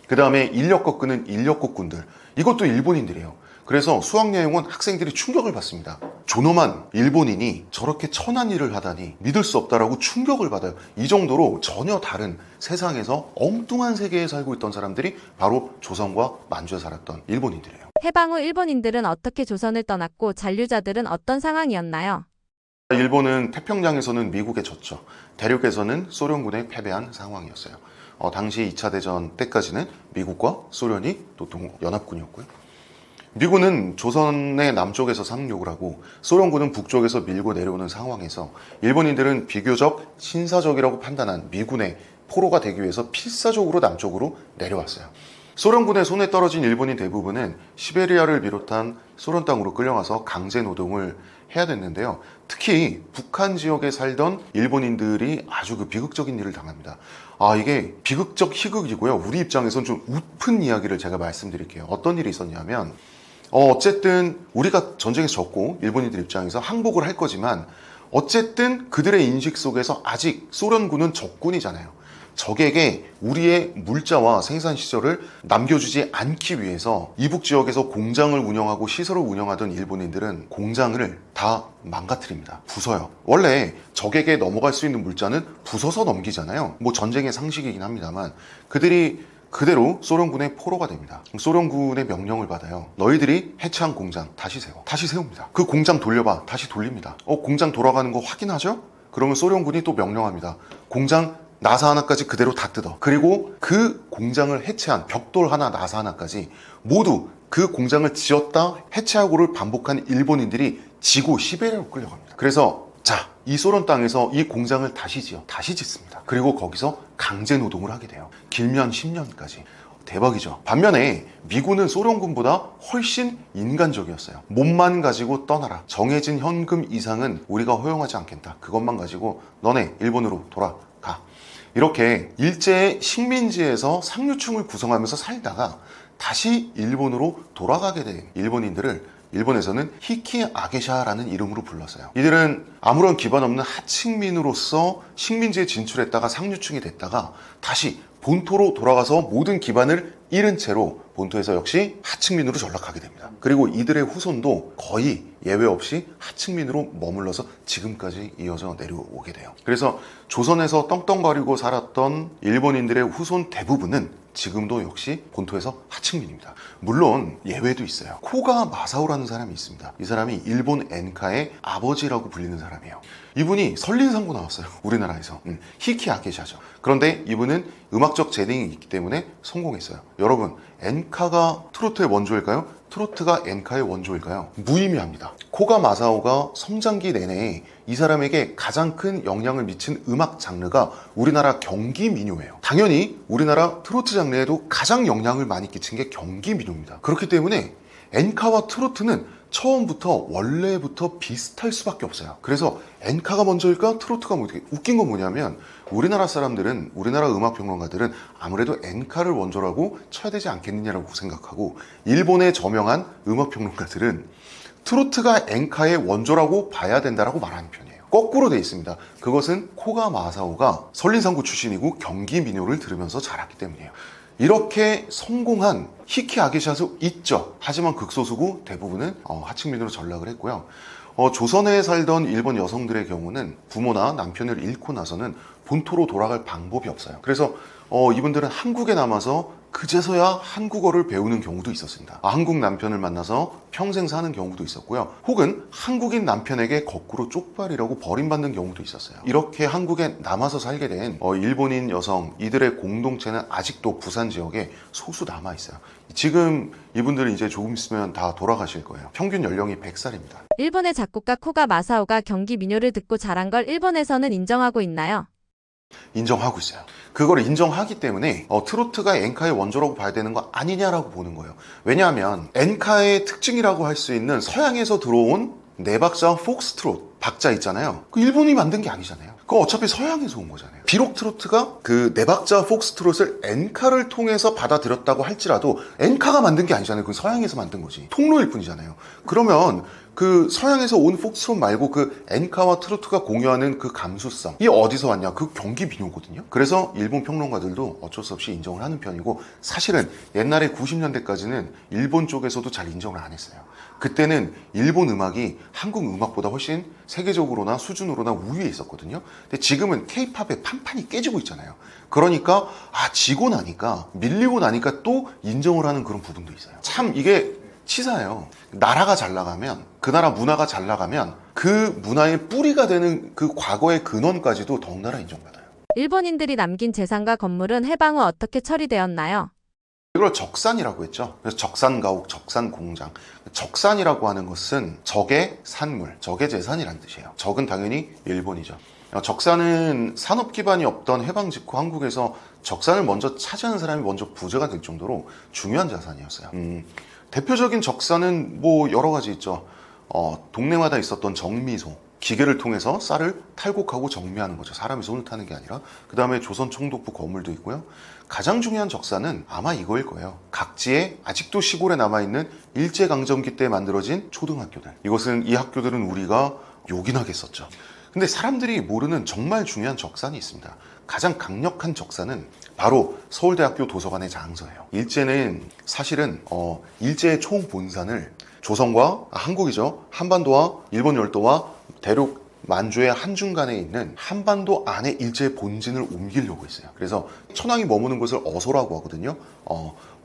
그 다음에 인력거 끄는 인력거꾼들, 이것도 일본인들이에요. 그래서 수학여행 온 학생들이 충격을 받습니다. 존엄한 일본인이 저렇게 천한 일을 하다니 믿을 수 없다라고 충격을 받아요. 이 정도로 전혀 다른 세상에서 엉뚱한 세계에 살고 있던 사람들이 바로 조선과 만주에 살았던 일본인들이에요. 해방 후 일본인들은 어떻게 조선을 떠났고 잔류자들은 어떤 상황이었나요? 일본은 태평양에서는 미국에 졌죠. 대륙에서는 소련군에 패배한 상황이었어요. 당시 2차 대전 때까지는 미국과 소련이 또 연합군이었고요. 미군은 조선의 남쪽에서 상륙을 하고 소련군은 북쪽에서 밀고 내려오는 상황에서 일본인들은 비교적 신사적이라고 판단한 미군의 포로가 되기 위해서 필사적으로 남쪽으로 내려왔어요. 소련군의 손에 떨어진 일본인 대부분은 시베리아를 비롯한 소련 땅으로 끌려가서 강제 노동을 해야 됐는데요. 특히 북한 지역에 살던 일본인들이 아주 비극적인 일을 당합니다. 이게 비극적 희극이고요. 우리 입장에선 좀 웃픈 이야기를 제가 말씀드릴게요. 어떤 일이 있었냐면 어쨌든 우리가 전쟁에서 졌고 일본인들 입장에서 항복을 할 거지만 어쨌든 그들의 인식 속에서 아직 소련군은 적군이잖아요. 적에게 우리의 물자와 생산 시설을 남겨주지 않기 위해서 이북 지역에서 공장을 운영하고 시설을 운영하던 일본인들은 공장을 다 망가뜨립니다. 부숴요. 원래 적에게 넘어갈 수 있는 물자는 부숴서 넘기잖아요. 뭐 전쟁의 상식이긴 합니다만 그들이 그대로 소련군의 포로가 됩니다. 소련군의 명령을 받아요. 너희들이 해체한 공장 다시 세워. 다시 세웁니다. 그 공장 돌려봐. 다시 돌립니다. 공장 돌아가는 거 확인하죠? 그러면 소련군이 또 명령합니다. 공장 나사 하나까지 그대로 다 뜯어. 그리고 그 공장을 해체한 벽돌 하나, 나사 하나까지 모두 그 공장을 지었다 해체하고를 반복한 일본인들이 지고 시베리아로 끌려갑니다. 그래서 이 소련 땅에서 이 공장을 다시 짓습니다. 그리고 거기서 강제 노동을 하게 돼요. 길면 10년까지. 대박이죠. 반면에 미군은 소련군보다 훨씬 인간적이었어요. 몸만 가지고 떠나라. 정해진 현금 이상은 우리가 허용하지 않겠다. 그것만 가지고 너네 일본으로 돌아가. 이렇게 일제의 식민지에서 상류층을 구성하면서 살다가 다시 일본으로 돌아가게 된 일본인들을 일본에서는 히키 아게샤라는 이름으로 불렀어요. 이들은 아무런 기반 없는 하층민으로서 식민지에 진출했다가 상류층이 됐다가 다시 본토로 돌아가서 모든 기반을 잃은 채로 본토에서 역시 하층민으로 전락하게 됩니다. 그리고 이들의 후손도 거의 예외 없이 하층민으로 머물러서 지금까지 이어져 내려오게 돼요. 그래서 조선에서 떵떵거리고 살았던 일본인들의 후손 대부분은 지금도 역시 본토에서 하층민입니다. 물론 예외도 있어요. 코가 마사오라는 사람이 있습니다. 이 사람이 일본 엔카의 아버지라고 불리는 사람이에요. 이분이 설린상고 나왔어요. 우리나라에서. 히키 아게샤죠. 그런데 이분은 음악적 재능이 있기 때문에 성공했어요. 여러분, 엔카가 트로트의 원조일까요? 트로트가 엔카의 원조일까요? 무의미합니다. 코가 마사오가 성장기 내내 이 사람에게 가장 큰 영향을 미친 음악 장르가 우리나라 경기 민요예요. 당연히 우리나라 트로트 장르에도 가장 영향을 많이 끼친 게 경기 민요입니다. 그렇기 때문에 엔카와 트로트는 처음부터 원래부터 비슷할 수밖에 없어요. 그래서 엔카가 먼저일까 트로트가 먼저일까? 웃긴 건 뭐냐면 우리나라 사람들은, 우리나라 음악평론가들은 아무래도 엔카를 원조라고 쳐야 되지 않겠느냐라고 생각하고, 일본의 저명한 음악평론가들은 트로트가 엔카의 원조라고 봐야 된다라고 말하는 편이에요. 거꾸로 돼 있습니다. 그것은 코가 마사오가 설린상고 출신이고 경기 민요를 들으면서 자랐기 때문이에요. 이렇게 성공한 히키 아게샤도 있죠. 하지만 극소수고 대부분은 하층민으로 전락을 했고요. 조선에 살던 일본 여성들의 경우는 부모나 남편을 잃고 나서는 본토로 돌아갈 방법이 없어요. 그래서 이분들은 한국에 남아서 그제서야 한국어를 배우는 경우도 있었습니다. 한국 남편을 만나서 평생 사는 경우도 있었고요. 혹은 한국인 남편에게 거꾸로 쪽발이라고 버림받는 경우도 있었어요. 이렇게 한국에 남아서 살게 된 일본인 여성, 이들의 공동체는 아직도 부산 지역에 소수 남아있어요. 지금 이분들은 이제 조금 있으면 다 돌아가실 거예요. 평균 연령이 100살입니다. 일본의 작곡가 코가 마사오가 경기 민요를 듣고 자란 걸 일본에서는 인정하고 있나요? 인정하고 있어요. 그걸 인정하기 때문에 트로트가 엔카의 원조라고 봐야 되는 거 아니냐라고 보는 거예요. 왜냐하면 엔카의 특징이라고 할 수 있는 서양에서 들어온 네 박자 폭스트롯 박자 있잖아요. 그 일본이 만든 게 아니잖아요. 그거 어차피 서양에서 온 거잖아요. 비록 트로트가 그 네 박자 폭스트롯을 엔카를 통해서 받아들였다고 할지라도 엔카가 만든 게 아니잖아요. 그건 서양에서 만든 거지. 통로일 뿐이잖아요. 그러면 그 서양에서 온 폭스트롯 말고 그 엔카와 트로트가 공유하는 그 감수성, 이 어디서 왔냐? 그 경기 민요거든요. 그래서 일본 평론가들도 어쩔 수 없이 인정을 하는 편이고, 사실은 옛날에 90년대까지는 일본 쪽에서도 잘 인정을 안 했어요. 그때는 일본 음악이 한국 음악보다 훨씬 세계적으로나 수준으로나 우위에 있었거든요. 근데 지금은 케이팝의 판판이 깨지고 있잖아요. 그러니까 지고 나니까, 밀리고 나니까 또 인정을 하는 그런 부분도 있어요. 참 이게 치사해요. 나라가 잘 나가면, 그 나라 문화가 잘 나가면 그 문화의 뿌리가 되는 그 과거의 근원까지도 더군다나 인정받아요. 일본인들이 남긴 재산과 건물은 해방 후 어떻게 처리되었나요? 이걸 적산이라고 했죠. 그래서 적산가옥, 적산공장. 적산이라고 하는 것은 적의 산물, 적의 재산이라는 뜻이에요. 적은 당연히 일본이죠. 적산은 산업 기반이 없던 해방 직후 한국에서 적산을 먼저 차지하는 사람이 먼저 부자가 될 정도로 중요한 자산이었어요. 대표적인 적산은 뭐 여러 가지 있죠. 동네마다 있었던 정미소, 기계를 통해서 쌀을 탈곡하고 정미하는 거죠. 사람이 손을 타는 게 아니라. 그 다음에 조선 총독부 건물도 있고요. 가장 중요한 적산은 아마 이거일 거예요. 각지에 아직도 시골에 남아있는 일제강점기 때 만들어진 초등학교들. 이 학교들은 우리가 요긴하게 썼죠. 근데 사람들이 모르는 정말 중요한 적산이 있습니다. 가장 강력한 적산은 바로 서울대학교 도서관의 장서예요. 일제는 사실은 일제의 총 본산을 조선과 한국이죠. 한반도와 일본 열도와 대륙 만주의 한중간에 있는 한반도 안에 일제의 본진을 옮기려고 했어요. 그래서 천황이 머무는 곳을 어소라고 하거든요.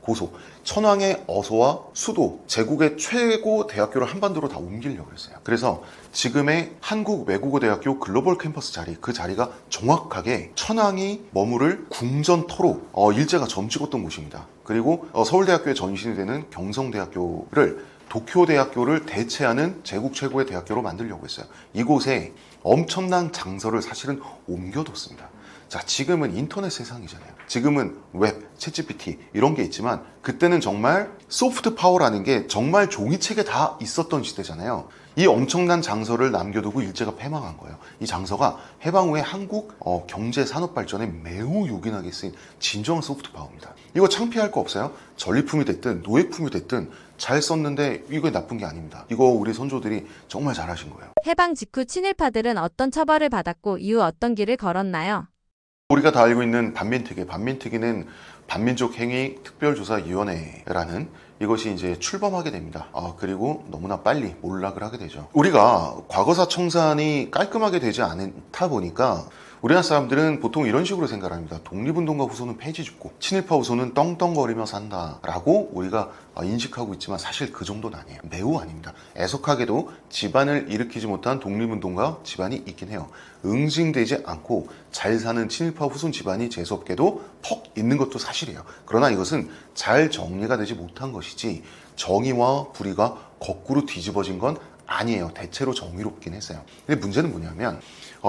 고소. 천황의 어소와 수도, 제국의 최고 대학교를 한반도로 다 옮기려고 했어요. 그래서 지금의 한국외국어대학교 글로벌 캠퍼스 자리, 그 자리가 정확하게 천황이 머무를 궁전터로 일제가 점 찍었던 곳입니다. 그리고 서울대학교의 전신이 되는 경성대학교를 도쿄대학교를 대체하는 제국 최고의 대학교로 만들려고 했어요. 이곳에 엄청난 장서를 사실은 옮겨뒀습니다. 자, 지금은 인터넷 세상이잖아요. 지금은 웹, 챗GPT 이런 게 있지만 그때는 정말 소프트 파워라는 게 정말 종이책에 다 있었던 시대잖아요. 이 엄청난 장서를 남겨두고 일제가 패망한 거예요. 이 장서가 해방 후에 한국 경제 산업 발전에 매우 요긴하게 쓰인 진정한 소프트 파워입니다. 이거 창피할 거 없어요. 전리품이 됐든 노예품이 됐든 잘 썼는데 이거 나쁜 게 아닙니다. 이거 우리 선조들이 정말 잘하신 거예요. 해방 직후 친일파들은 어떤 처벌을 받았고 이후 어떤 길을 걸었나요? 우리가 다 알고 있는 반민특위는 반민족행위특별조사위원회라는 이것이 이제 출범하게 됩니다. 그리고 너무나 빨리 몰락을 하게 되죠. 우리가 과거사 청산이 깔끔하게 되지 않다 보니까 우리나라 사람들은 보통 이런 식으로 생각을 합니다. 독립운동가 후손은 폐지 죽고 친일파 후손은 떵떵거리며 산다라고 우리가 인식하고 있지만 사실 그 정도는 아니에요. 매우 아닙니다. 애석하게도 집안을 일으키지 못한 독립운동가 집안이 있긴 해요. 응징되지 않고 잘 사는 친일파 후손 집안이 재수없게도 퍽 있는 것도 사실이에요. 그러나 이것은 잘 정리가 되지 못한 것이지 정의와 불의가 거꾸로 뒤집어진 건 아니에요. 대체로 정의롭긴 했어요. 근데 문제는 뭐냐면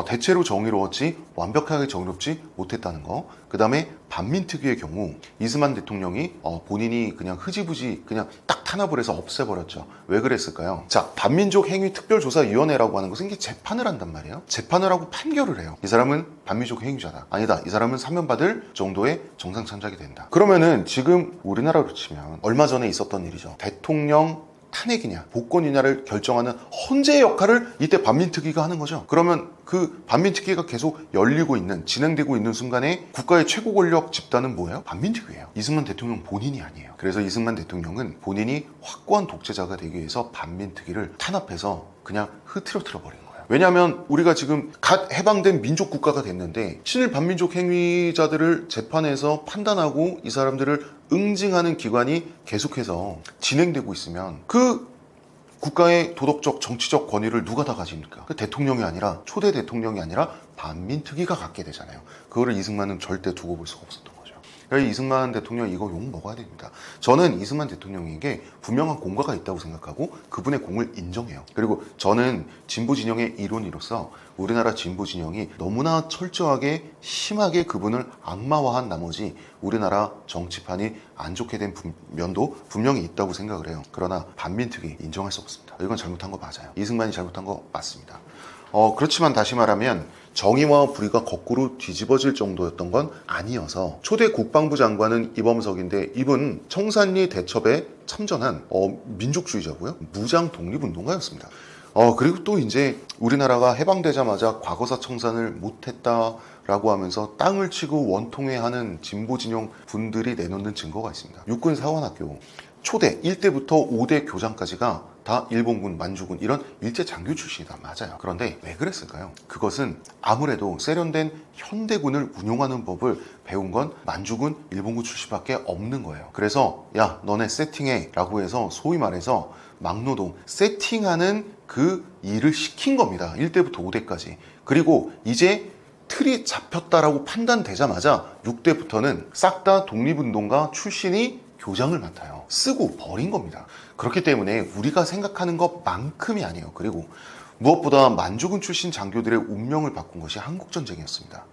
대체로 정의로웠지 완벽하게 정의롭지 못했다는 거. 그 다음에 반민특위의 경우 이승만 대통령이 본인이 그냥 흐지부지 그냥 딱 탄압을 해서 없애버렸죠. 왜 그랬을까요? 자, 반민족행위특별조사위원회라고 하는 것은 이게 재판을 한단 말이에요. 재판을 하고 판결을 해요. 이 사람은 반민족 행위자다. 아니다. 이 사람은 사면받을 정도의 정상찬작이 된다. 그러면은 지금 우리나라로 치면 얼마 전에 있었던 일이죠. 대통령 탄핵이냐 복권이냐를 결정하는 헌재의 역할을 이때 반민특위가 하는 거죠. 그러면 그 반민특위가 계속 열리고 있는 진행되고 있는 순간에 국가의 최고 권력 집단은 뭐예요? 반민특위예요. 이승만 대통령 본인이 아니에요. 그래서 이승만 대통령은 본인이 확고한 독재자가 되기 위해서 반민특위를 탄압해서 그냥 흐트러뜨려 버린 거예요. 왜냐하면 우리가 지금 갓 해방된 민족 국가가 됐는데 친일 반민족 행위자들을 재판해서 판단하고 이 사람들을 응징하는 기관이 계속해서 진행되고 있으면 그 국가의 도덕적 정치적 권위를 누가 다 가집니까? 그 대통령이 아니라 초대 대통령이 아니라 반민특위가 갖게 되잖아요. 그거를 이승만은 절대 두고 볼 수가 없었던 거죠. 그래서 이승만 대통령 이거 욕 먹어야 됩니다. 저는 이승만 대통령에게 분명한 공과가 있다고 생각하고 그분의 공을 인정해요. 그리고 저는 진보 진영의 일원으로서 우리나라 진보 진영이 너무나 철저하게 심하게 그분을 악마화한 나머지 우리나라 정치판이 안 좋게 된 면도 분명히 있다고 생각을 해요. 그러나 반민특위 인정할 수 없습니다. 이건 잘못한 거 맞아요. 이승만이 잘못한 거 맞습니다. 그렇지만 다시 말하면 정의와 불의가 거꾸로 뒤집어질 정도였던 건 아니어서 초대 국방부 장관은 이범석인데 이분 청산리 대첩에 참전한 민족주의자고요. 무장 독립운동가였습니다. 그리고 또 이제 우리나라가 해방되자마자 과거사 청산을 못했다라고 하면서 땅을 치고 원통회하는 진보 진영 분들이 내놓는 증거가 있습니다. 육군 사관학교 초대 1대부터 5대 교장까지가 다 일본군, 만주군 이런 일제 장교 출신이다. 맞아요. 그런데 왜 그랬을까요? 그것은 아무래도 세련된 현대군을 운용하는 법을 배운 건 만주군, 일본군 출신밖에 없는 거예요. 그래서 야 너네 세팅해 라고 해서 소위 말해서 막노동, 세팅하는 그 일을 시킨 겁니다. 1대부터 5대까지. 그리고 이제 틀이 잡혔다라고 판단되자마자 6대부터는 싹 다 독립운동가 출신이 교장을 맡아요. 쓰고 버린 겁니다. 그렇기 때문에 우리가 생각하는 것만큼이 아니에요. 그리고 무엇보다 만주군 출신 장교들의 운명을 바꾼 것이 한국전쟁이었습니다.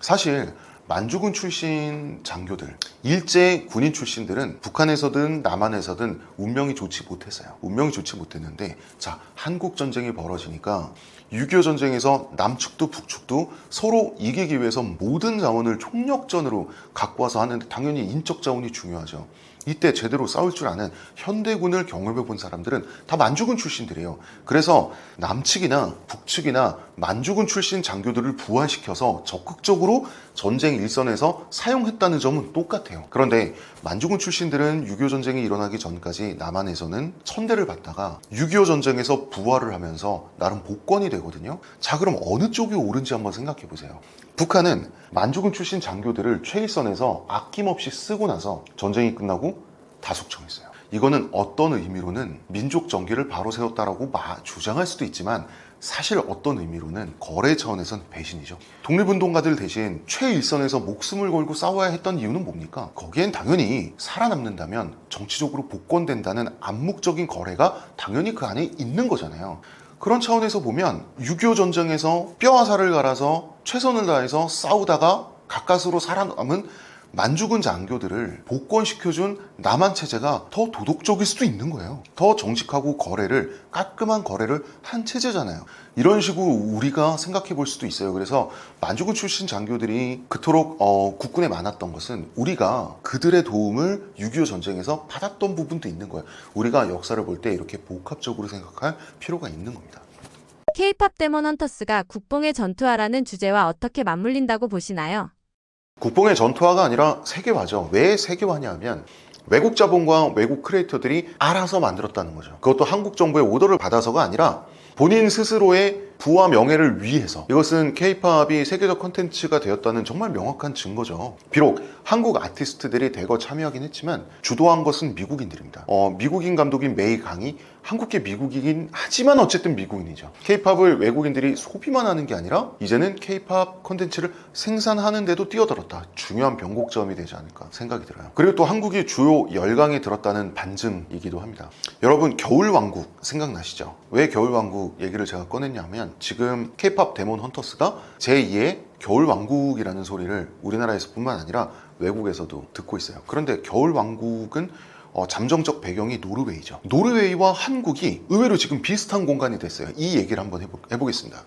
사실 만주군 출신 장교들, 일제 군인 출신들은 북한에서든 남한에서든 운명이 좋지 못했어요. 운명이 좋지 못했는데 자, 한국전쟁이 벌어지니까 6.25 전쟁에서 남측도 북측도 서로 이기기 위해서 모든 자원을 총력전으로 갖고 와서 하는데 당연히 인적 자원이 중요하죠. 이때 제대로 싸울 줄 아는 현대군을 경험해 본 사람들은 다 만주군 출신들이에요. 그래서 남측이나 북측이나 만주군 출신 장교들을 부활시켜서 적극적으로 전쟁 일선에서 사용했다는 점은 똑같아요. 그런데 만주군 출신들은 6.25 전쟁이 일어나기 전까지 남한에서는 천대를 받다가 6.25 전쟁에서 부활을 하면서 나름 복권이 되거든요. 자, 그럼 어느 쪽이 옳은지 한번 생각해 보세요. 북한은 만주군 출신 장교들을 최일선에서 아낌없이 쓰고 나서 전쟁이 끝나고 다 숙청했어요. 이거는 어떤 의미로는 민족 정기를 바로 세웠다라고 주장할 수도 있지만 사실 어떤 의미로는 거래 차원에선 배신이죠. 독립운동가들 대신 최일선에서 목숨을 걸고 싸워야 했던 이유는 뭡니까? 거기엔 당연히 살아남는다면 정치적으로 복권된다는 암묵적인 거래가 당연히 그 안에 있는 거잖아요. 그런 차원에서 보면 6.25 전쟁에서 뼈와 살을 갈아서 최선을 다해서 싸우다가 가까스로 살아남은 만주군 장교들을 복권시켜준 남한 체제가 더 도덕적일 수도 있는 거예요. 더 정직하고 깔끔한 거래를 한 체제잖아요. 이런 식으로 우리가 생각해 볼 수도 있어요. 그래서 만주군 출신 장교들이 그토록 국군에 많았던 것은 우리가 그들의 도움을 6.25 전쟁에서 받았던 부분도 있는 거예요. 우리가 역사를 볼 때 이렇게 복합적으로 생각할 필요가 있는 겁니다. K-팝 데몬 헌터스가 국뽕의 전투화라는 주제와 어떻게 맞물린다고 보시나요? 국뽕의 전투화가 아니라 세계화죠. 왜 세계화냐 하면 외국 자본과 외국 크리에이터들이 알아서 만들었다는 거죠. 그것도 한국 정부의 오더를 받아서가 아니라 본인 스스로의 부와 명예를 위해서. 이것은 K-팝이 세계적 콘텐츠가 되었다는 정말 명확한 증거죠. 비록 한국 아티스트들이 대거 참여하긴 했지만 주도한 것은 미국인들입니다. 미국인 감독인 메이 강이 한국계 미국이긴 하지만 어쨌든 미국인이죠. K-팝을 외국인들이 소비만 하는 게 아니라 이제는 K-팝 콘텐츠를 생산하는 데도 뛰어들었다. 중요한 변곡점이 되지 않을까 생각이 들어요. 그리고 또 한국이 주요 열강에 들었다는 반증이기도 합니다. 여러분, 겨울왕국 생각나시죠? 왜 겨울왕국 얘기를 제가 꺼냈냐 하면 지금 K-팝 데몬 헌터스가 제2의 겨울왕국이라는 소리를 우리나라에서 뿐만 아니라 외국에서도 듣고 있어요. 그런데 겨울왕국은 잠정적 배경이 노르웨이죠. 노르웨이와 한국이 의외로 지금 비슷한 공간이 됐어요. 이 얘기를 한번 해보겠습니다.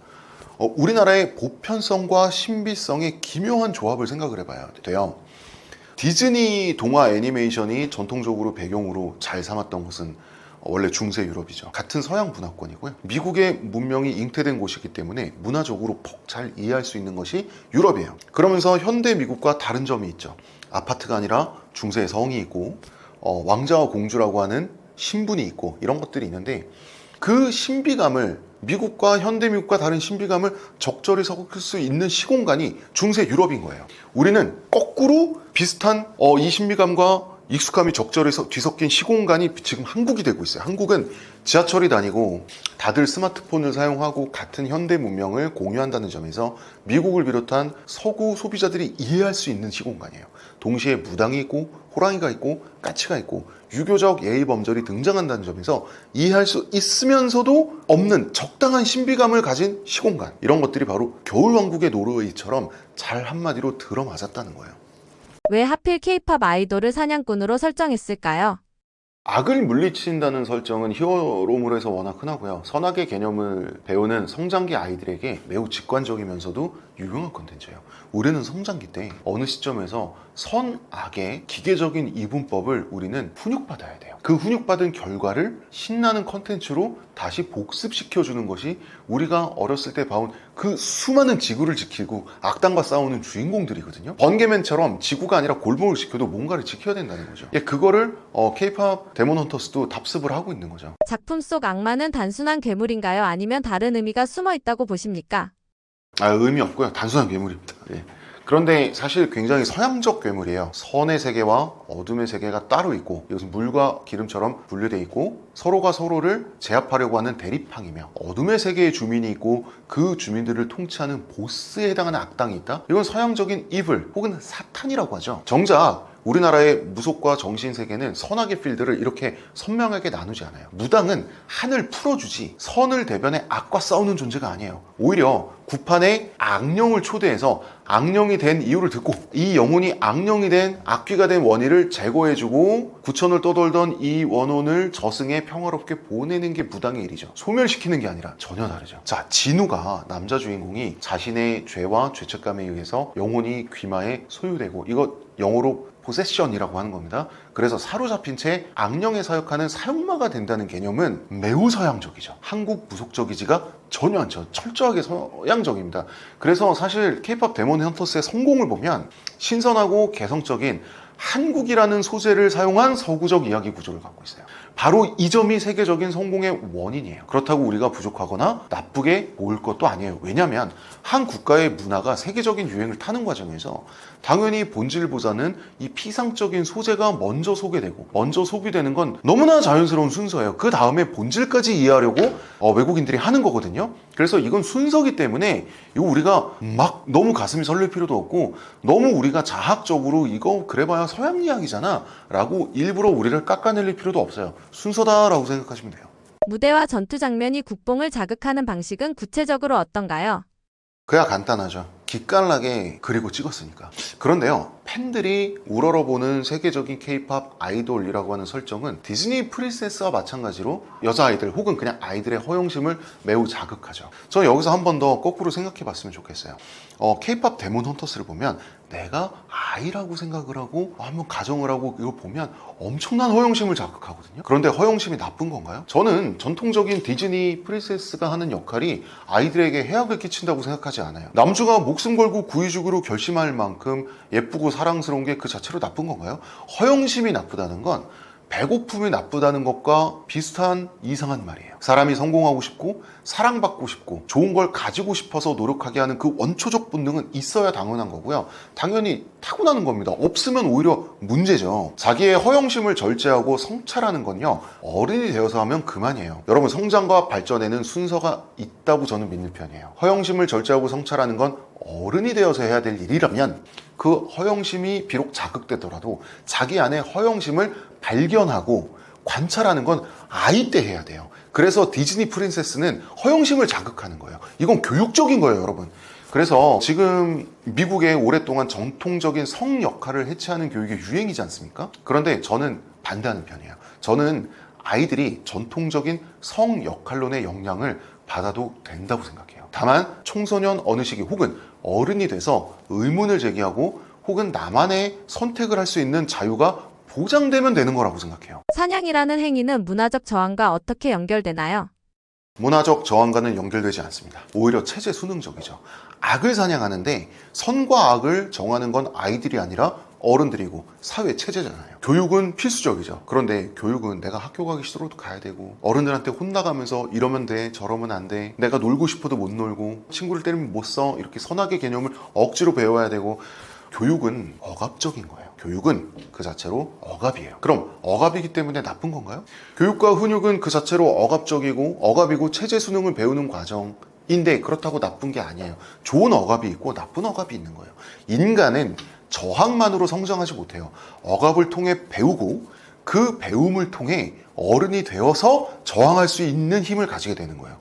우리나라의 보편성과 신비성의 기묘한 조합을 생각을 해봐야 돼요. 디즈니 동화 애니메이션이 전통적으로 배경으로 잘 삼았던 곳은 원래 중세 유럽이죠. 같은 서양 문화권이고요. 미국의 문명이 잉태된 곳이기 때문에 문화적으로 퍽 잘 이해할 수 있는 것이 유럽이에요. 그러면서 현대 미국과 다른 점이 있죠. 아파트가 아니라 중세의 성이 있고 왕자와 공주라고 하는 신분이 있고 이런 것들이 있는데 그 신비감을 미국과 현대 미국과 다른 신비감을 적절히 섞을 수 있는 시공간이 중세 유럽인 거예요. 우리는 거꾸로 비슷한 이 신비감과 익숙함이 적절히 뒤섞인 시공간이 지금 한국이 되고 있어요. 한국은 지하철이 다니고 다들 스마트폰을 사용하고 같은 현대 문명을 공유한다는 점에서 미국을 비롯한 서구 소비자들이 이해할 수 있는 시공간이에요. 동시에 무당이 있고 호랑이가 있고 까치가 있고 유교적 예의 범절이 등장한다는 점에서 이해할 수 있으면서도 없는 적당한 신비감을 가진 시공간, 이런 것들이 바로 겨울왕국의 노르웨이처럼 잘 한마디로 들어맞았다는 거예요. 왜 하필 K-팝 아이돌을 사냥꾼으로 설정했을까요? 악을 물리친다는 설정은 히어로물에서 워낙 흔하고요. 선악의 개념을 배우는 성장기 아이들에게 매우 직관적이면서도 유용한 콘텐츠예요. 우리는 성장기 때 어느 시점에서 선악의 기계적인 이분법을 우리는 훈육받아야 돼요. 그 훈육받은 결과를 신나는 콘텐츠로 다시 복습시켜주는 것이 우리가 어렸을 때 봐온 그 수많은 지구를 지키고 악당과 싸우는 주인공들이거든요. 번개맨처럼 지구가 아니라 골목을 지켜도 뭔가를 지켜야 된다는 거죠. 그거를 K-팝 데몬 헌터스도 답습을 하고 있는 거죠. 작품 속 악마는 단순한 괴물인가요? 아니면 다른 의미가 숨어 있다고 보십니까? 의미 없고요. 단순한 괴물입니다. 그런데 사실 굉장히 서양적 괴물이에요. 선의 세계와 어둠의 세계가 따로 있고 이것은 물과 기름처럼 분류되어 있고 서로가 서로를 제압하려고 하는 대립항이며 어둠의 세계의 주민이 있고 그 주민들을 통치하는 보스에 해당하는 악당이 있다? 이건 서양적인 이블 혹은 사탄이라고 하죠. 정작 우리나라의 무속과 정신세계는 선악의 필드를 이렇게 선명하게 나누지 않아요. 무당은 한을 풀어주지 선을 대변해 악과 싸우는 존재가 아니에요. 오히려 구판에 악령을 초대해서 악령이 된 이유를 듣고 이 영혼이 악령이 된 악귀가 된 원인을 제거해주고 구천을 떠돌던 이 원혼을 저승에 평화롭게 보내는 게 무당의 일이죠. 소멸시키는 게 아니라 전혀 다르죠. 자, 진우가 남자 주인공이 자신의 죄와 죄책감에 의해서 영혼이 귀마에 소유되고 이거 영어로 포세션이라고 하는 겁니다. 그래서 사로잡힌 채 악령에 사역하는 사형마가 된다는 개념은 매우 서양적이죠. 한국 무속적이지가 전혀 않죠. 철저하게 서양적입니다. 그래서 사실 K-팝 데몬 헌터스의 성공을 보면 신선하고 개성적인 한국이라는 소재를 사용한 서구적 이야기 구조를 갖고 있어요. 바로 이 점이 세계적인 성공의 원인이에요. 그렇다고 우리가 부족하거나 나쁘게 보일 것도 아니에요. 왜냐하면 한 국가의 문화가 세계적인 유행을 타는 과정에서 당연히 본질보다는 이 피상적인 소재가 먼저 소개되고 먼저 소비되는 건 너무나 자연스러운 순서예요. 그 다음에 본질까지 이해하려고 외국인들이 하는 거거든요. 그래서 이건 순서기 때문에 이거 우리가 막 너무 가슴이 설렐 필요도 없고 너무 우리가 자학적으로 이거 그래봐야 서양 이야기잖아 라고 일부러 우리를 깎아내릴 필요도 없어요. 순서다라고 생각하시면 돼요. 무대와 전투 장면이 국뽕을 자극하는 방식은 구체적으로 어떤가요? 그야 간단하죠. 기깔나게 그리고 찍었으니까. 그런데요, 팬들이 우러러보는 세계적인 K-팝 아이돌이라고 하는 설정은 디즈니 프린세스와 마찬가지로 여자아이들 혹은 그냥 아이들의 허영심을 매우 자극하죠. 저는 여기서 한 번 더 거꾸로 생각해 봤으면 좋겠어요. K-팝 데몬 헌터스를 보면 내가 아이라고 생각을 하고 한번 가정을 하고 이걸 보면 엄청난 허영심을 자극하거든요. 그런데 허영심이 나쁜 건가요? 저는 전통적인 디즈니 프린세스가 하는 역할이 아이들에게 해악을 끼친다고 생각하지 않아요. 남주가 목숨 걸고 구이주기로 결심할 만큼 예쁘고 사랑스러운 게 그 자체로 나쁜 건가요? 허영심이 나쁘다는 건 배고픔이 나쁘다는 것과 비슷한 이상한 말이에요. 사람이 성공하고 싶고 사랑받고 싶고 좋은 걸 가지고 싶어서 노력하게 하는 그 원초적 본능은 있어야 당연한 거고요. 당연히 타고나는 겁니다. 없으면 오히려 문제죠. 자기의 허영심을 절제하고 성찰하는 건요, 어른이 되어서 하면 그만이에요. 여러분, 성장과 발전에는 순서가 있다고 저는 믿는 편이에요. 허영심을 절제하고 성찰하는 건 어른이 되어서 해야 될 일이라면 그 허영심이 비록 자극되더라도 자기 안에 허영심을 발견하고 관찰하는 건 아이 때 해야 돼요. 그래서 디즈니 프린세스는 허영심을 자극하는 거예요. 이건 교육적인 거예요, 여러분. 그래서 지금 미국에 오랫동안 전통적인 성 역할을 해체하는 교육이 유행이지 않습니까? 그런데 저는 반대하는 편이에요. 저는 아이들이 전통적인 성 역할론의 영향을 받아도 된다고 생각해요. 다만 청소년 어느 시기 혹은 어른이 돼서 의문을 제기하고 혹은 나만의 선택을 할 수 있는 자유가 보장되면 되는 거라고 생각해요. 사냥이라는 행위는 문화적 저항과 어떻게 연결되나요? 문화적 저항과는 연결되지 않습니다. 오히려 체제 수능적이죠. 악을 사냥하는데 선과 악을 정하는 건 아이들이 아니라 어른들이고 사회 체제잖아요. 교육은 필수적이죠. 그런데 교육은 내가 학교 가기 싫어도 가야 되고, 어른들한테 혼나가면서 이러면 돼, 저러면 안 돼, 내가 놀고 싶어도 못 놀고, 친구를 때리면 못 써, 이렇게 선악의 개념을 억지로 배워야 되고, 교육은 억압적인 거예요. 교육은 그 자체로 억압이에요. 그럼 억압이기 때문에 나쁜 건가요? 교육과 훈육은 그 자체로 억압적이고 억압이고 체제 수능을 배우는 과정인데 그렇다고 나쁜 게 아니에요. 좋은 억압이 있고 나쁜 억압이 있는 거예요. 인간은 저항만으로 성장하지 못해요. 억압을 통해 배우고 그 배움을 통해 어른이 되어서 저항할 수 있는 힘을 가지게 되는 거예요.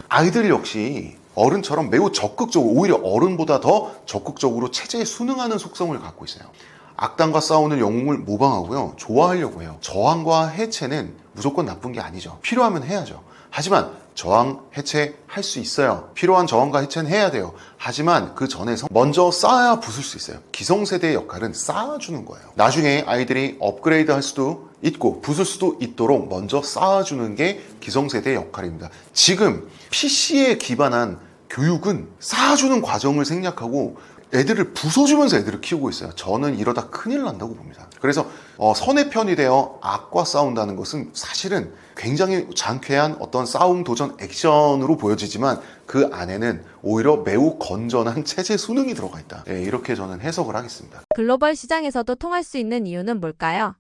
아이들 역시 어른처럼 매우 적극적으로, 오히려 어른보다 더 적극적으로 체제에 순응하는 속성을 갖고 있어요. 악당과 싸우는 영웅을 모방하고요, 좋아하려고 해요. 저항과 해체는 무조건 나쁜 게 아니죠. 필요하면 해야죠. 하지만 저항, 해체할 수 있어요. 필요한 저항과 해체는 해야 돼요. 하지만 그 전에서 먼저 쌓아야 부술 수 있어요. 기성세대의 역할은 쌓아주는 거예요. 나중에 아이들이 업그레이드 할 수도 있고 부술 수도 있도록 먼저 쌓아주는 게 기성세대의 역할입니다. 지금 PC에 기반한 교육은 쌓아주는 과정을 생략하고 애들을 부숴주면서 애들을 키우고 있어요. 저는 이러다 큰일 난다고 봅니다. 그래서 선의 편이 되어 악과 싸운다는 것은 사실은 굉장히 장쾌한 어떤 싸움, 도전, 액션으로 보여지지만 그 안에는 오히려 매우 건전한 체제 수능이 들어가 있다. 네, 이렇게 저는 해석을 하겠습니다. 글로벌 시장에서도 통할 수 있는 이유는 뭘까요?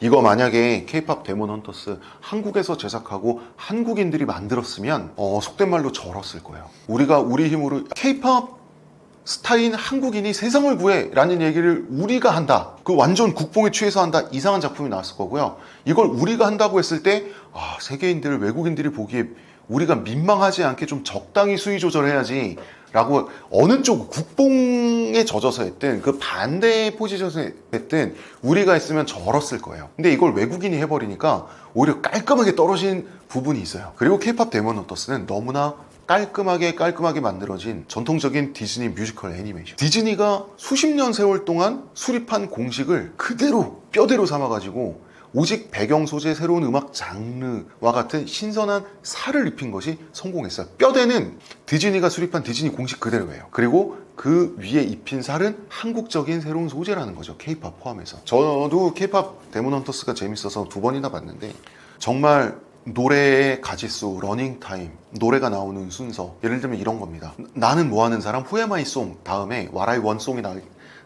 이거 만약에 K-POP 데몬 헌터스 한국에서 제작하고 한국인들이 만들었으면 속된 말로 절었을 거예요. 우리가 우리 힘으로 K-POP 스타인 한국인이 세상을 구해 라는 얘기를 우리가 한다, 그 완전 국뽕에 취해서 한다, 이상한 작품이 나왔을 거고요. 이걸 우리가 한다고 했을 때 세계인들, 외국인들이 보기에 우리가 민망하지 않게 좀 적당히 수위 조절해야지 라고 어느 쪽 국뽕에 젖어서 했든 그 반대 포지션에 했든 우리가 했으면 절었을 거예요. 근데 이걸 외국인이 해버리니까 오히려 깔끔하게 떨어진 부분이 있어요. 그리고 K-POP 데몬 헌터스는 너무나 깔끔하게 만들어진 전통적인 디즈니 뮤지컬 애니메이션. 디즈니가 수십 년 세월 동안 수립한 공식을 그대로 뼈대로 삼아가지고 오직 배경 소재, 새로운 음악 장르와 같은 신선한 살을 입힌 것이 성공했어요. 뼈대는 디즈니가 수립한 디즈니 공식 그대로예요. 그리고 그 위에 입힌 살은 한국적인 새로운 소재라는 거죠. K-POP 포함해서. 저도 K-POP 데몬 헌터스가 재밌어서 2번이나 봤는데 정말 노래의 가지수, 러닝타임, 노래가 나오는 순서, 예를 들면 이런 겁니다. 나는 뭐하는 사람, Who am I song 다음에 What I want song이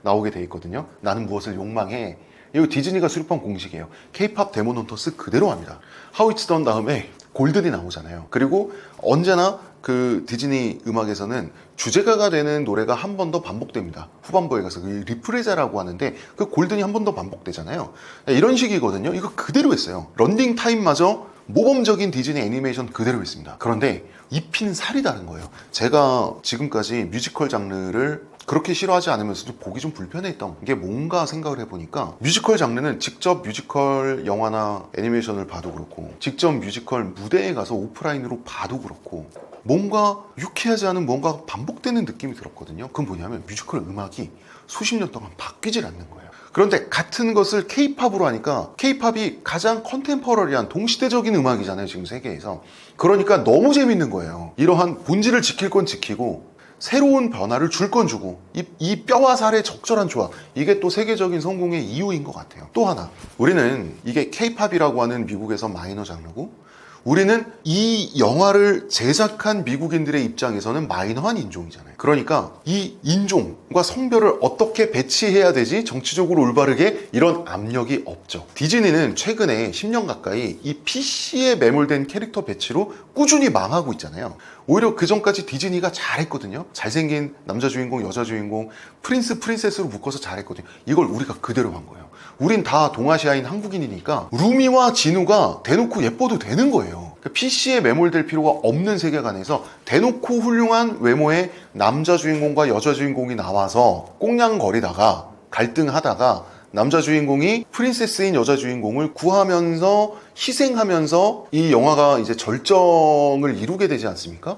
나오게 돼 있거든요. 나는 무엇을 욕망해. 이거 디즈니가 수립한 공식이에요. K-POP 데몬 헌터스 그대로 합니다. How It's Done 다음에 골든이 나오잖아요. 그리고 언제나 그 디즈니 음악에서는 주제가가 되는 노래가 한 번 더 반복됩니다. 후반부에 가서 그 리프레자라고 하는데 그 골든이 한 번 더 반복되잖아요. 이런 식이거든요. 이거 그대로 했어요. 런닝 타임마저 모범적인 디즈니 애니메이션 그대로 했습니다. 그런데 입힌 살이 다른 거예요. 제가 지금까지 뮤지컬 장르를 그렇게 싫어하지 않으면서도 보기 좀 불편했던 게 뭔가 생각을 해보니까 뮤지컬 장르는 직접 뮤지컬 영화나 애니메이션을 봐도 그렇고 직접 뮤지컬 무대에 가서 오프라인으로 봐도 그렇고 뭔가 유쾌하지 않은 뭔가 반복되는 느낌이 들었거든요. 그건 뭐냐면 뮤지컬 음악이 수십 년 동안 바뀌질 않는 거예요. 그런데 같은 것을 K-팝으로 하니까 K-팝이 가장 컨템퍼러리한 동시대적인 음악이잖아요, 지금 세계에서. 그러니까 너무 재밌는 거예요. 이러한 본질을 지킬 건 지키고 새로운 변화를 줄 건 주고 이 뼈와 살의 적절한 조합, 이게 또 세계적인 성공의 이유인 것 같아요. 또 하나, 우리는 이게 K-팝이라고 하는 미국에서 마이너 장르고 우리는 이 영화를 제작한 미국인들의 입장에서는 마이너한 인종이잖아요. 그러니까 이 인종과 성별을 어떻게 배치해야 되지? 정치적으로 올바르게, 이런 압력이 없죠. 디즈니는 최근에 10년 가까이 이 PC에 매몰된 캐릭터 배치로 꾸준히 망하고 있잖아요. 오히려 그 전까지 디즈니가 잘했거든요. 잘생긴 남자 주인공, 여자 주인공, 프린세스로 묶어서 잘했거든요. 이걸 우리가 그대로 한 거예요. 우린 다 동아시아인 한국인이니까 루미와 진우가 대놓고 예뻐도 되는 거예요. PC에 매몰될 필요가 없는 세계관에서 대놓고 훌륭한 외모의 남자 주인공과 여자 주인공이 나와서 꽁냥거리다가 갈등하다가 남자 주인공이 프린세스인 여자 주인공을 구하면서 희생하면서 이 영화가 이제 절정을 이루게 되지 않습니까?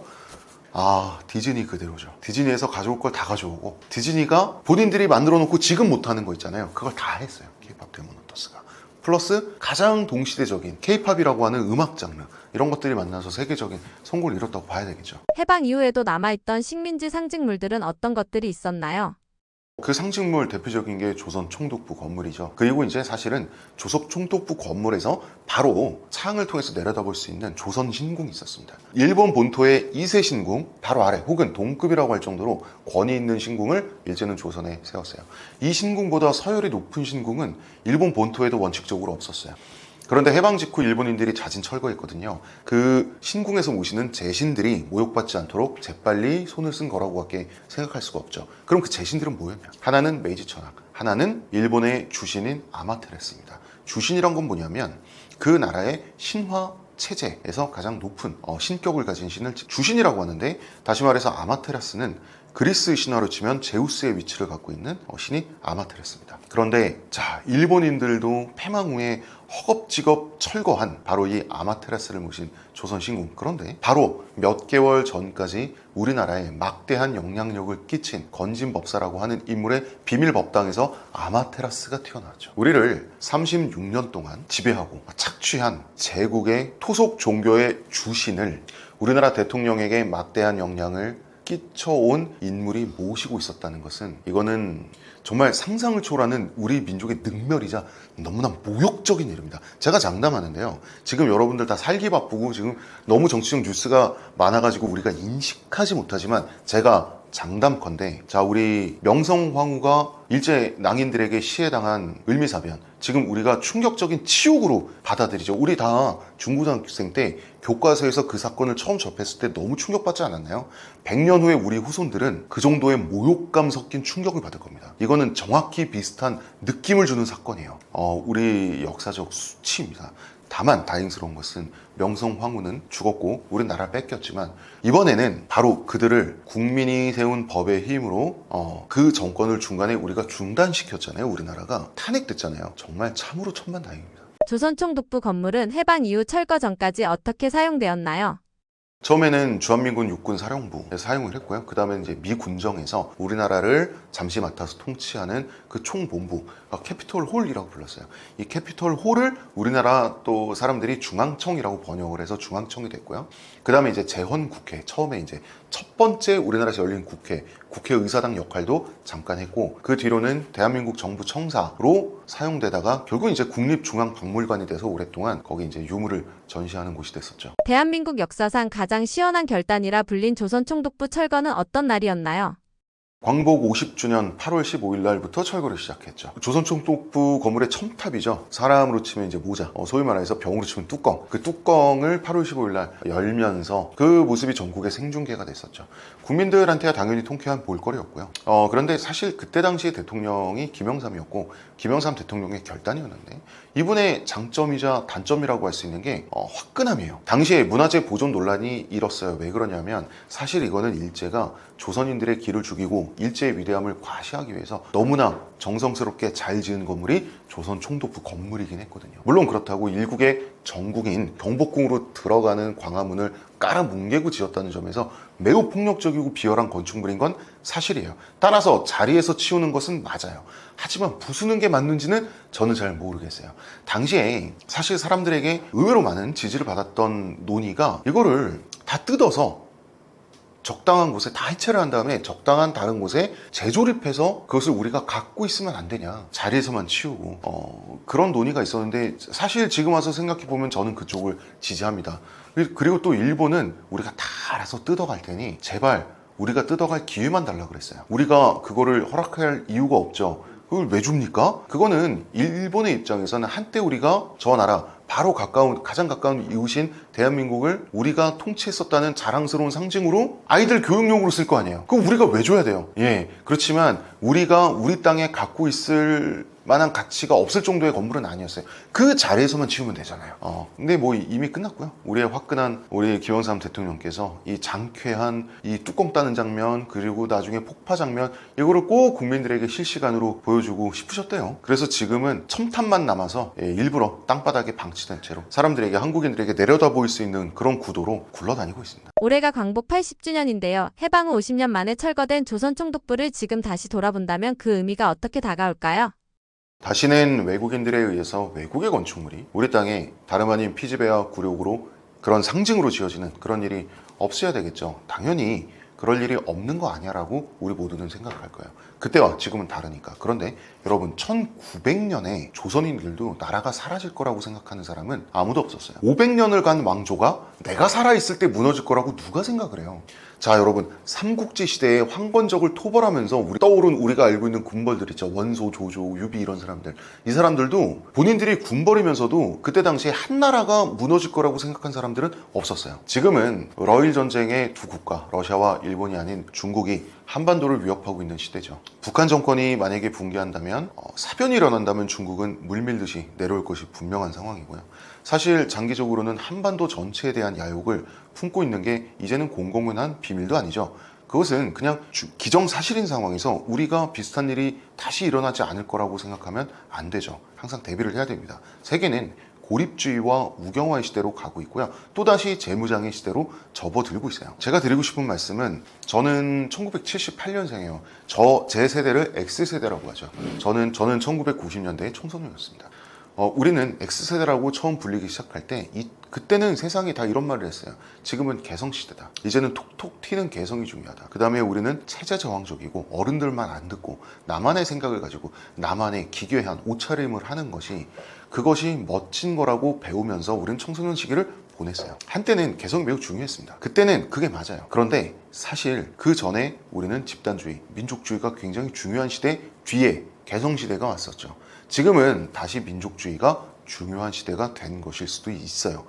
아, 디즈니 그대로죠. 디즈니에서 가져올 걸 다 가져오고 디즈니가 본인들이 만들어 놓고 지금 못하는 거 있잖아요. 그걸 다 했어요. K-팝 데몬 헌터스가. 플러스 가장 동시대적인 K-팝이라고 하는 음악 장르, 이런 것들이 만나서 세계적인 성공을 이뤘다고 봐야 되겠죠. 해방 이후에도 남아있던 식민지 상징물들은 어떤 것들이 있었나요? 그 상징물 대표적인 게 조선 총독부 건물이죠. 그리고 이제 사실은 조선 총독부 건물에서 바로 창을 통해서 내려다볼 수 있는 조선 신궁이 있었습니다. 일본 본토의 이세 신궁 바로 아래, 혹은 동급이라고 할 정도로 권위 있는 신궁을 일제는 조선에 세웠어요. 이 신궁보다 서열이 높은 신궁은 일본 본토에도 원칙적으로 없었어요. 그런데 해방 직후 일본인들이 자진 철거했거든요. 그 신궁에서 모시는 제신들이 모욕받지 않도록 재빨리 손을 쓴 거라고밖에 생각할 수가 없죠. 그럼 그 제신들은 뭐였냐? 하나는 메이지 천황, 하나는 일본의 주신인 아마테라스입니다. 주신이란 건 뭐냐면 그 나라의 신화 체제에서 가장 높은 신격을 가진 신을 주신이라고 하는데, 다시 말해서 아마테라스는 그리스 신화로 치면 제우스의 위치를 갖고 있는 신이 아마테라스입니다. 그런데 자, 일본인들도 패망 후에 허겁지겁 철거한 바로 이 아마테라스를 모신 조선 신궁. 그런데 바로 몇 개월 전까지 우리나라에 막대한 영향력을 끼친 건진법사라고 하는 인물의 비밀 법당에서 아마테라스가 튀어나왔죠. 우리를 36년 동안 지배하고 착취한 제국의 토속 종교의 주신을 우리나라 대통령에게 막대한 영향을 끼쳐온 인물이 모시고 있었다는 것은, 이거는 정말 상상을 초월하는 우리 민족의 능멸이자 너무나 모욕적인 일입니다. 제가 장담하는데요, 지금 여러분들 다 살기 바쁘고 지금 너무 정치적 뉴스가 많아가지고 우리가 인식하지 못하지만, 제가 장담컨대, 자, 우리 명성황후가 일제 낭인들에게 시해당한 을미사변, 지금 우리가 충격적인 치욕으로 받아들이죠. 우리 다 중고등학생 때 교과서에서 그 사건을 처음 접했을 때 너무 충격받지 않았나요? 100년 후에 우리 후손들은 그 정도의 모욕감 섞인 충격을 받을 겁니다. 이거는 정확히 비슷한 느낌을 주는 사건이에요. 우리 역사적 수치입니다. 다만 다행스러운 것은 명성황후는 죽었고 우린 나라를 뺏겼지만, 이번에는 바로 그들을 국민이 세운 법의 힘으로 그 정권을 중간에 우리가 중단시켰잖아요. 우리나라가 탄핵됐잖아요. 정말 참으로 천만다행입니다. 조선 총독부 건물은 해방 이후 철거 전까지 어떻게 사용되었나요? 처음에는 주한미군 육군 사령부에서 사용을 했고요. 그 다음에 이제 미 군정에서 우리나라를 잠시 맡아서 통치하는 그 총본부, 캐피톨 홀이라고 불렀어요. 이 캐피톨 홀을 우리나라 또 사람들이 중앙청이라고 번역을 해서 중앙청이 됐고요. 그 다음에 이제 재헌국회, 처음에 이제 첫 번째 우리나라에서 열린 국회의사당 역할도 잠깐 했고, 그 뒤로는 대한민국 정부 청사로 사용되다가 결국 이제 국립중앙박물관이 돼서 오랫동안 거기 이제 유물을 전시하는 곳이 됐었죠. 대한민국 역사상 가장 시원한 결단이라 불린 조선 총독부 철거는 어떤 날이었나요? 광복 50주년 8월 15일 날부터 철거를 시작했죠. 조선 총독부 건물의 첨탑이죠. 사람으로 치면 이제 모자, 소위 말해서 병으로 치면 뚜껑. 그 뚜껑을 8월 15일 날 열면서 그 모습이 전국에 생중계가 됐었죠. 국민들한테야 당연히 통쾌한 볼거리였고요. 그런데 사실 그때 당시의 대통령이 김영삼이었고, 김영삼 대통령의 결단이었는데, 이분의 장점이자 단점이라고 할 수 있는 게 화끈함이에요. 당시에 문화재 보존 논란이 일었어요. 왜 그러냐면 사실 이거는 일제가 조선인들의 기를 죽이고 일제의 위대함을 과시하기 위해서 너무나 정성스럽게 잘 지은 건물이 조선 총독부 건물이긴 했거든요. 물론 그렇다고 일국의 정국인 경복궁으로 들어가는 광화문을 깔아 뭉개고 지었다는 점에서 매우 폭력적이고 비열한 건축물인 건 사실이에요. 따라서 자리에서 치우는 것은 맞아요. 하지만 부수는 게 맞는지는 저는 잘 모르겠어요. 당시에 사실 사람들에게 의외로 많은 지지를 받았던 논의가 이거를 다 뜯어서 적당한 곳에 다 해체를 한 다음에 적당한 다른 곳에 재조립해서 그것을 우리가 갖고 있으면 안 되냐, 자리에서만 치우고 그런 논의가 있었는데, 사실 지금 와서 생각해 보면 저는 그쪽을 지지합니다. 그리고 또 일본은 우리가 다 알아서 뜯어갈 테니 제발 우리가 뜯어갈 기회만 달라 그랬어요. 우리가 그거를 허락할 이유가 없죠. 그걸 왜 줍니까? 그거는 일본의 입장에서는 한때 우리가 저 나라 바로 가장 가까운 이웃인 대한민국을 우리가 통치했었다는 자랑스러운 상징으로 아이들 교육용으로 쓸 거 아니에요. 그럼 우리가 왜 줘야 돼요? 예, 그렇지만 우리가 우리 땅에 갖고 있을 만한 가치가 없을 정도의 건물은 아니었어요. 그 자리에서만 치우면 되잖아요. 근데 뭐 이미 끝났고요. 우리의 화끈한 우리 김영삼 대통령께서 이 장쾌한 이 뚜껑 따는 장면, 그리고 나중에 폭파 장면, 이거를 꼭 국민들에게 실시간으로 보여주고 싶으셨대요. 그래서 지금은 첨탑만 남아서 일부러 땅바닥에 방치된 채로 사람들에게, 한국인들에게 내려다 보일 수 있는 그런 구도로 굴러다니고 있습니다. 올해가 광복 80주년인데요. 해방 후 50년 만에 철거된 조선 총독부를 지금 다시 돌아본다면 그 의미가 어떻게 다가올까요? 다시는 외국인들에 의해서 외국의 건축물이 우리 땅에 다름 아닌 피지배와 굴욕으로 그런 상징으로 지어지는 그런 일이 없어야 되겠죠. 당연히 그럴 일이 없는 거 아니야라고 우리 모두는 생각할 거예요. 그때와 지금은 다르니까. 그런데 여러분, 1900년에 조선인들도 나라가 사라질 거라고 생각하는 사람은 아무도 없었어요. 500년을 간 왕조가 내가 살아있을 때 무너질 거라고 누가 생각을 해요? 자, 여러분, 삼국지 시대에 황건적을 토벌하면서 떠오른 우리가 알고 있는 군벌들 있죠. 원소, 조조, 유비, 이런 사람들. 이 사람들도 본인들이 군벌이면서도 그때 당시에 한 나라가 무너질 거라고 생각한 사람들은 없었어요. 지금은 러일 전쟁의 두 국가, 러시아와 일본이 아닌 중국이 한반도를 위협하고 있는 시대죠. 북한 정권이 만약에 붕괴한다면, 사변이 일어난다면 중국은 물밀듯이 내려올 것이 분명한 상황이고요. 사실 장기적으로는 한반도 전체에 대한 야욕을 품고 있는 게 이제는 공공연한 비밀도 아니죠. 그것은 그냥 기정사실인 상황에서 우리가 비슷한 일이 다시 일어나지 않을 거라고 생각하면 안 되죠. 항상 대비를 해야 됩니다. 세계는 고립주의와 우경화의 시대로 가고 있고요. 또다시 재무장의 시대로 접어들고 있어요. 제가 드리고 싶은 말씀은, 저는 1978년생이에요. 제 세대를 X세대라고 하죠. 저는 1990년대의 청소년이었습니다. 우리는 X세대라고 처음 불리기 시작할 때 그때는 세상이 다 이런 말을 했어요. 지금은 개성시대다. 이제는 톡톡 튀는 개성이 중요하다. 그 다음에 우리는 체제저항적이고 어른들만 안 듣고 나만의 생각을 가지고 나만의 기괴한 옷차림을 하는 그것이 멋진 거라고 배우면서 우리는 청소년 시기를 보냈어요. 한때는 개성이 매우 중요했습니다. 그때는 그게 맞아요. 그런데 사실 그 전에 우리는 집단주의, 민족주의가 굉장히 중요한 시대 뒤에 개성시대가 왔었죠. 지금은 다시 민족주의가 중요한 시대가 된 것일 수도 있어요.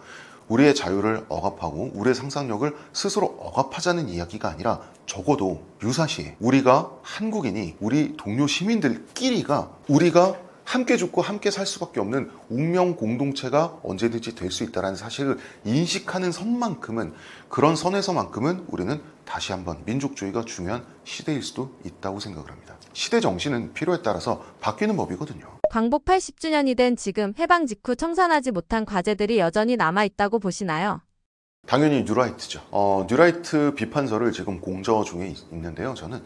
우리의 자유를 억압하고 우리의 상상력을 스스로 억압하자는 이야기가 아니라, 적어도 유사시에 우리가 한국인이, 우리 동료 시민들끼리가 우리가 함께 죽고 함께 살 수밖에 없는 운명 공동체가 언제든지 될 수 있다는 사실을 인식하는 선만큼은, 그런 선에서만큼은 우리는 다시 한번 민족주의가 중요한 시대일 수도 있다고 생각을 합니다. 시대 정신은 필요에 따라서 바뀌는 법이거든요. 광복 80주년이 된 지금 해방 직후 청산하지 못한 과제들이 여전히 남아있다고 보시나요? 당연히 뉴라이트죠. 뉴라이트 비판서를 지금 공저 중에 있는데요. 저는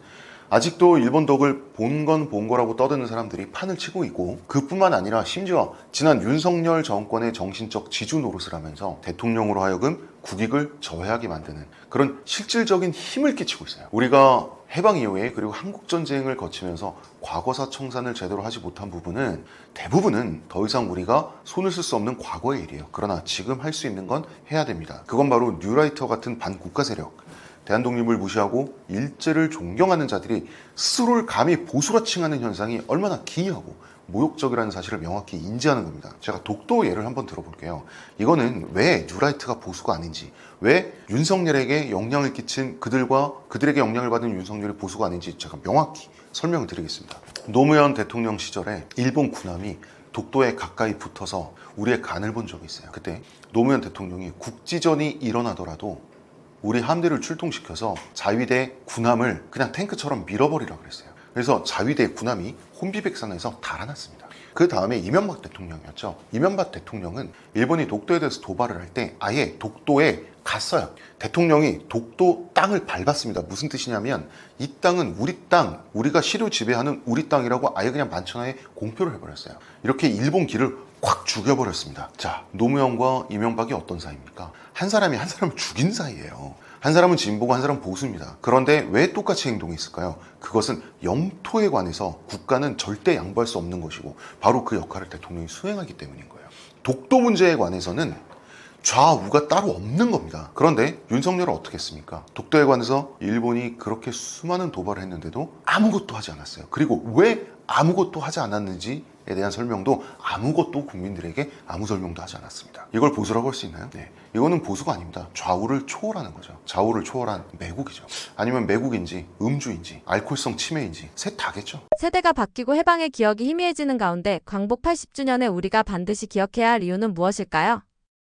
아직도 일본 덕을 본 건 본 거라고 떠드는 사람들이 판을 치고 있고, 그뿐만 아니라 심지어 지난 윤석열 정권의 정신적 지주 노릇을 하면서 대통령으로 하여금 국익을 저해하게 만드는 그런 실질적인 힘을 끼치고 있어요. 우리가 해방 이후에, 그리고 한국전쟁을 거치면서 과거사 청산을 제대로 하지 못한 부분은 대부분은 더 이상 우리가 손을 쓸 수 없는 과거의 일이에요. 그러나 지금 할 수 있는 건 해야 됩니다. 그건 바로 뉴라이터 같은 반국가 세력, 대한독립을 무시하고 일제를 존경하는 자들이 스스로를 감히 보수라 칭하는 현상이 얼마나 기이하고 모욕적이라는 사실을 명확히 인지하는 겁니다. 제가 독도 예를 한번 들어볼게요. 이거는 왜 뉴라이트가 보수가 아닌지, 왜 윤석열에게 영향을 끼친 그들에게 영향을 받은 윤석열이 보수가 아닌지 제가 명확히 설명을 드리겠습니다. 노무현 대통령 시절에 일본 군함이 독도에 가까이 붙어서 우리의 간을 본 적이 있어요. 그때 노무현 대통령이 국지전이 일어나더라도 우리 함대를 출동시켜서 자위대 군함을 그냥 탱크처럼 밀어버리라고 그랬어요. 그래서 자위대 군함이 혼비백산에서 달아났습니다. 그 다음에 이명박 대통령이었죠. 이명박 대통령은 일본이 독도에 대해서 도발을 할 때 아예 독도에 갔어요. 대통령이 독도 땅을 밟았습니다. 무슨 뜻이냐면 이 땅은 우리 땅, 우리가 시료 지배하는 우리 땅이라고 아예 그냥 만천하에 공표를 해버렸어요. 이렇게 일본 기를 확 죽여버렸습니다. 자, 노무현과 이명박이 어떤 사이입니까? 한 사람이 한 사람을 죽인 사이예요. 한 사람은 진보고 한 사람은 보수입니다. 그런데 왜 똑같이 행동했을까요? 그것은 영토에 관해서 국가는 절대 양보할 수 없는 것이고 바로 그 역할을 대통령이 수행하기 때문인 거예요. 독도 문제에 관해서는 좌우가 따로 없는 겁니다. 그런데 윤석열은 어떻게 했습니까? 독도에 관해서 일본이 그렇게 수많은 도발을 했는데도 아무것도 하지 않았어요. 그리고 왜 아무것도 하지 않았는지에 대한 설명도 아무것도 국민들에게 아무 설명도 하지 않았습니다. 이걸 보수라고 할 수 있나요? 네. 이거는 보수가 아닙니다. 좌우를 초월하는 거죠. 좌우를 초월한 매국이죠. 아니면 매국인지 음주인지 알코올성 치매인지 셋 다겠죠. 세대가 바뀌고 해방의 기억이 희미해지는 가운데 광복 80주년에 우리가 반드시 기억해야 할 이유는 무엇일까요?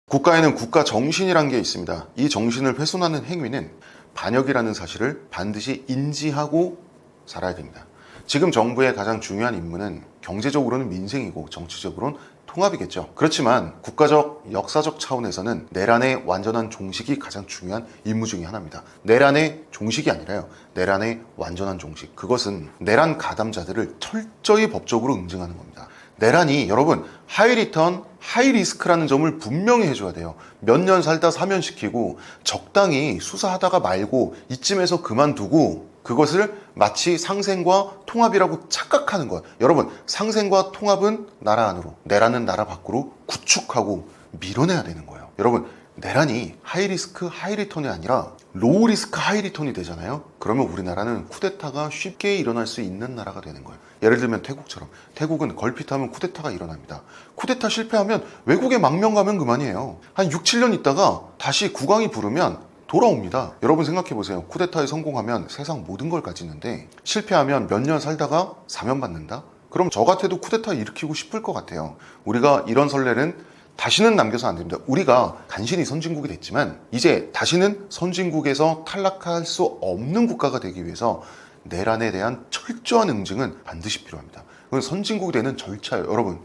국가에는 국가 정신이란 게 있습니다. 이 정신을 훼손하는 행위는 반역이라는 사실을 반드시 인지하고 살아야 됩니다. 지금 정부의 가장 중요한 임무는 경제적으로는 민생이고 정치적으로는 통합이겠죠. 그렇지만 국가적, 역사적 차원에서는 내란의 완전한 종식이 가장 중요한 임무 중에 하나입니다. 내란의 종식이 아니라요. 내란의 완전한 종식. 그것은 내란 가담자들을 철저히 법적으로 응징하는 겁니다. 내란이 여러분 하이 리턴, 하이 리스크라는 점을 분명히 해줘야 돼요. 몇 년 살다 사면시키고 적당히 수사하다가 말고 이쯤에서 그만두고 그것을 마치 상생과 통합이라고 착각하는 것. 여러분 상생과 통합은 나라 안으로, 내란은 나라 밖으로 구축하고 밀어내야 되는 거예요. 여러분 내란이 하이 리스크 하이 리턴이 아니라 로우 리스크 하이 리턴이 되잖아요. 그러면 우리나라는 쿠데타가 쉽게 일어날 수 있는 나라가 되는 거예요. 예를 들면 태국처럼. 태국은 걸핏하면 쿠데타가 일어납니다. 쿠데타 실패하면 외국에 망명 가면 그만이에요. 한 6, 7년 있다가 다시 국왕이 부르면 돌아옵니다. 여러분 생각해보세요. 쿠데타에 성공하면 세상 모든 걸 가지는데 실패하면 몇 년 살다가 사면받는다? 그럼 저 같아도 쿠데타 일으키고 싶을 것 같아요. 우리가 이런 선례는 다시는 남겨서 안 됩니다. 우리가 간신히 선진국이 됐지만 이제 다시는 선진국에서 탈락할 수 없는 국가가 되기 위해서 내란에 대한 철저한 응징은 반드시 필요합니다. 그건 선진국이 되는 절차예요. 여러분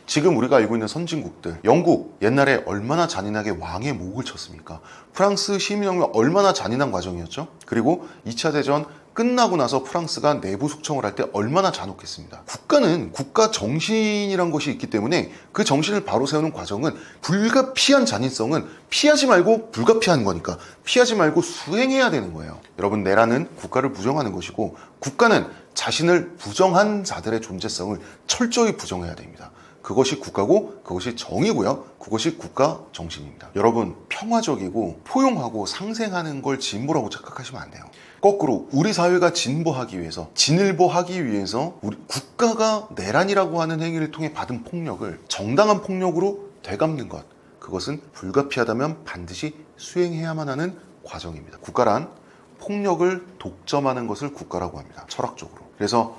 지금 우리가 알고 있는 선진국들, 영국 옛날에 얼마나 잔인하게 왕의 목을 쳤습니까? 프랑스 시민혁명 얼마나 잔인한 과정이었죠? 그리고 2차 대전 끝나고 나서 프랑스가 내부 숙청을 할 때 얼마나 잔혹했습니다. 국가는 국가 정신이란 것이 있기 때문에 그 정신을 바로 세우는 과정은 불가피한 잔인성은 피하지 말고 불가피한 거니까 피하지 말고 수행해야 되는 거예요. 여러분 내란은 국가를 부정하는 것이고 국가는 자신을 부정한 자들의 존재성을 철저히 부정해야 됩니다. 그것이 국가고 그것이 정의고요. 그것이 국가 정신입니다. 여러분 평화적이고 포용하고 상생하는 걸 진보라고 착각하시면 안 돼요. 거꾸로 우리 사회가 진보하기 위해서 진일보하기 위해서 우리 국가가 내란이라고 하는 행위를 통해 받은 폭력을 정당한 폭력으로 되갚는 것, 그것은 불가피하다면 반드시 수행해야만 하는 과정입니다. 국가란 폭력을 독점하는 것을 국가라고 합니다. 철학적으로. 그래서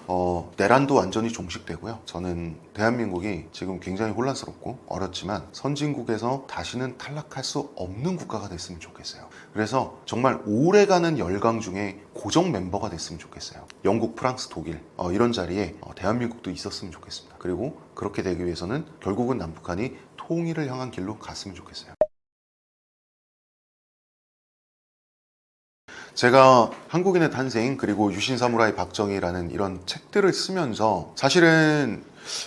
내란도 완전히 종식되고요. 저는 대한민국이 지금 굉장히 혼란스럽고 어렵지만 선진국에서 다시는 탈락할 수 없는 국가가 됐으면 좋겠어요. 그래서 정말 오래가는 열강 중에 고정 멤버가 됐으면 좋겠어요. 영국, 프랑스, 독일 이런 자리에 대한민국도 있었으면 좋겠습니다. 그리고 그렇게 되기 위해서는 결국은 남북한이 통일을 향한 길로 갔으면 좋겠어요. 제가 한국인의 탄생 그리고 유신사무라이 박정희라는 이런 책들을 쓰면서 사실은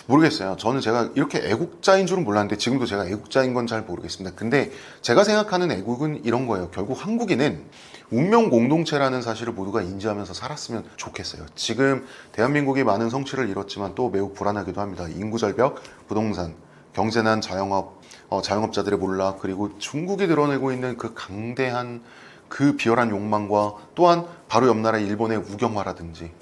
모르겠어요. 저는 제가 이렇게 애국자인 줄은 몰랐는데 지금도 제가 애국자인 건 잘 모르겠습니다. 근데 제가 생각하는 애국은 이런 거예요. 결국 한국인은 운명 공동체라는 사실을 모두가 인지하면서 살았으면 좋겠어요. 지금 대한민국이 많은 성취를 이뤘지만 또 매우 불안하기도 합니다. 인구절벽, 부동산, 경제난, 자영업자들의 몰락, 그리고 중국이 드러내고 있는 그 강대한 그 비열한 욕망과 또한 바로 옆 나라 일본의 우경화라든지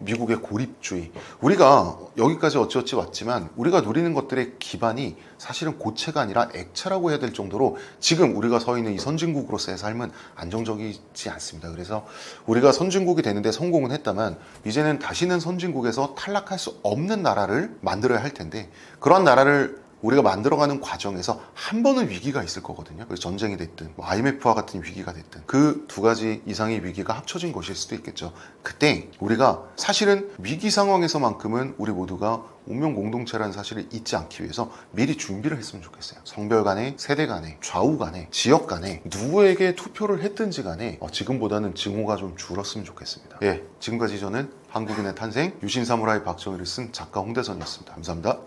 미국의 고립주의, 우리가 여기까지 어찌어찌 왔지만 우리가 누리는 것들의 기반이 사실은 고체가 아니라 액체라고 해야 될 정도로 지금 우리가 서 있는 이 선진국으로서의 삶은 안정적이지 않습니다. 그래서 우리가 선진국이 되는데 성공은 했다만 이제는 다시는 선진국에서 탈락할 수 없는 나라를 만들어야 할 텐데 그런 나라를 우리가 만들어가는 과정에서 한 번은 위기가 있을 거거든요. 그래서 전쟁이 됐든 뭐 IMF와 같은 위기가 됐든 그 두 가지 이상의 위기가 합쳐진 것일 수도 있겠죠. 그때 우리가 사실은 위기 상황에서만큼은 우리 모두가 운명 공동체라는 사실을 잊지 않기 위해서 미리 준비를 했으면 좋겠어요. 성별 간에, 세대 간에, 좌우 간에, 지역 간에 누구에게 투표를 했든지 간에 지금보다는 증오가 좀 줄었으면 좋겠습니다. 예, 지금까지 저는 한국인의 탄생, 유신 사무라이 박정희를 쓴 작가 홍대선이었습니다. 감사합니다.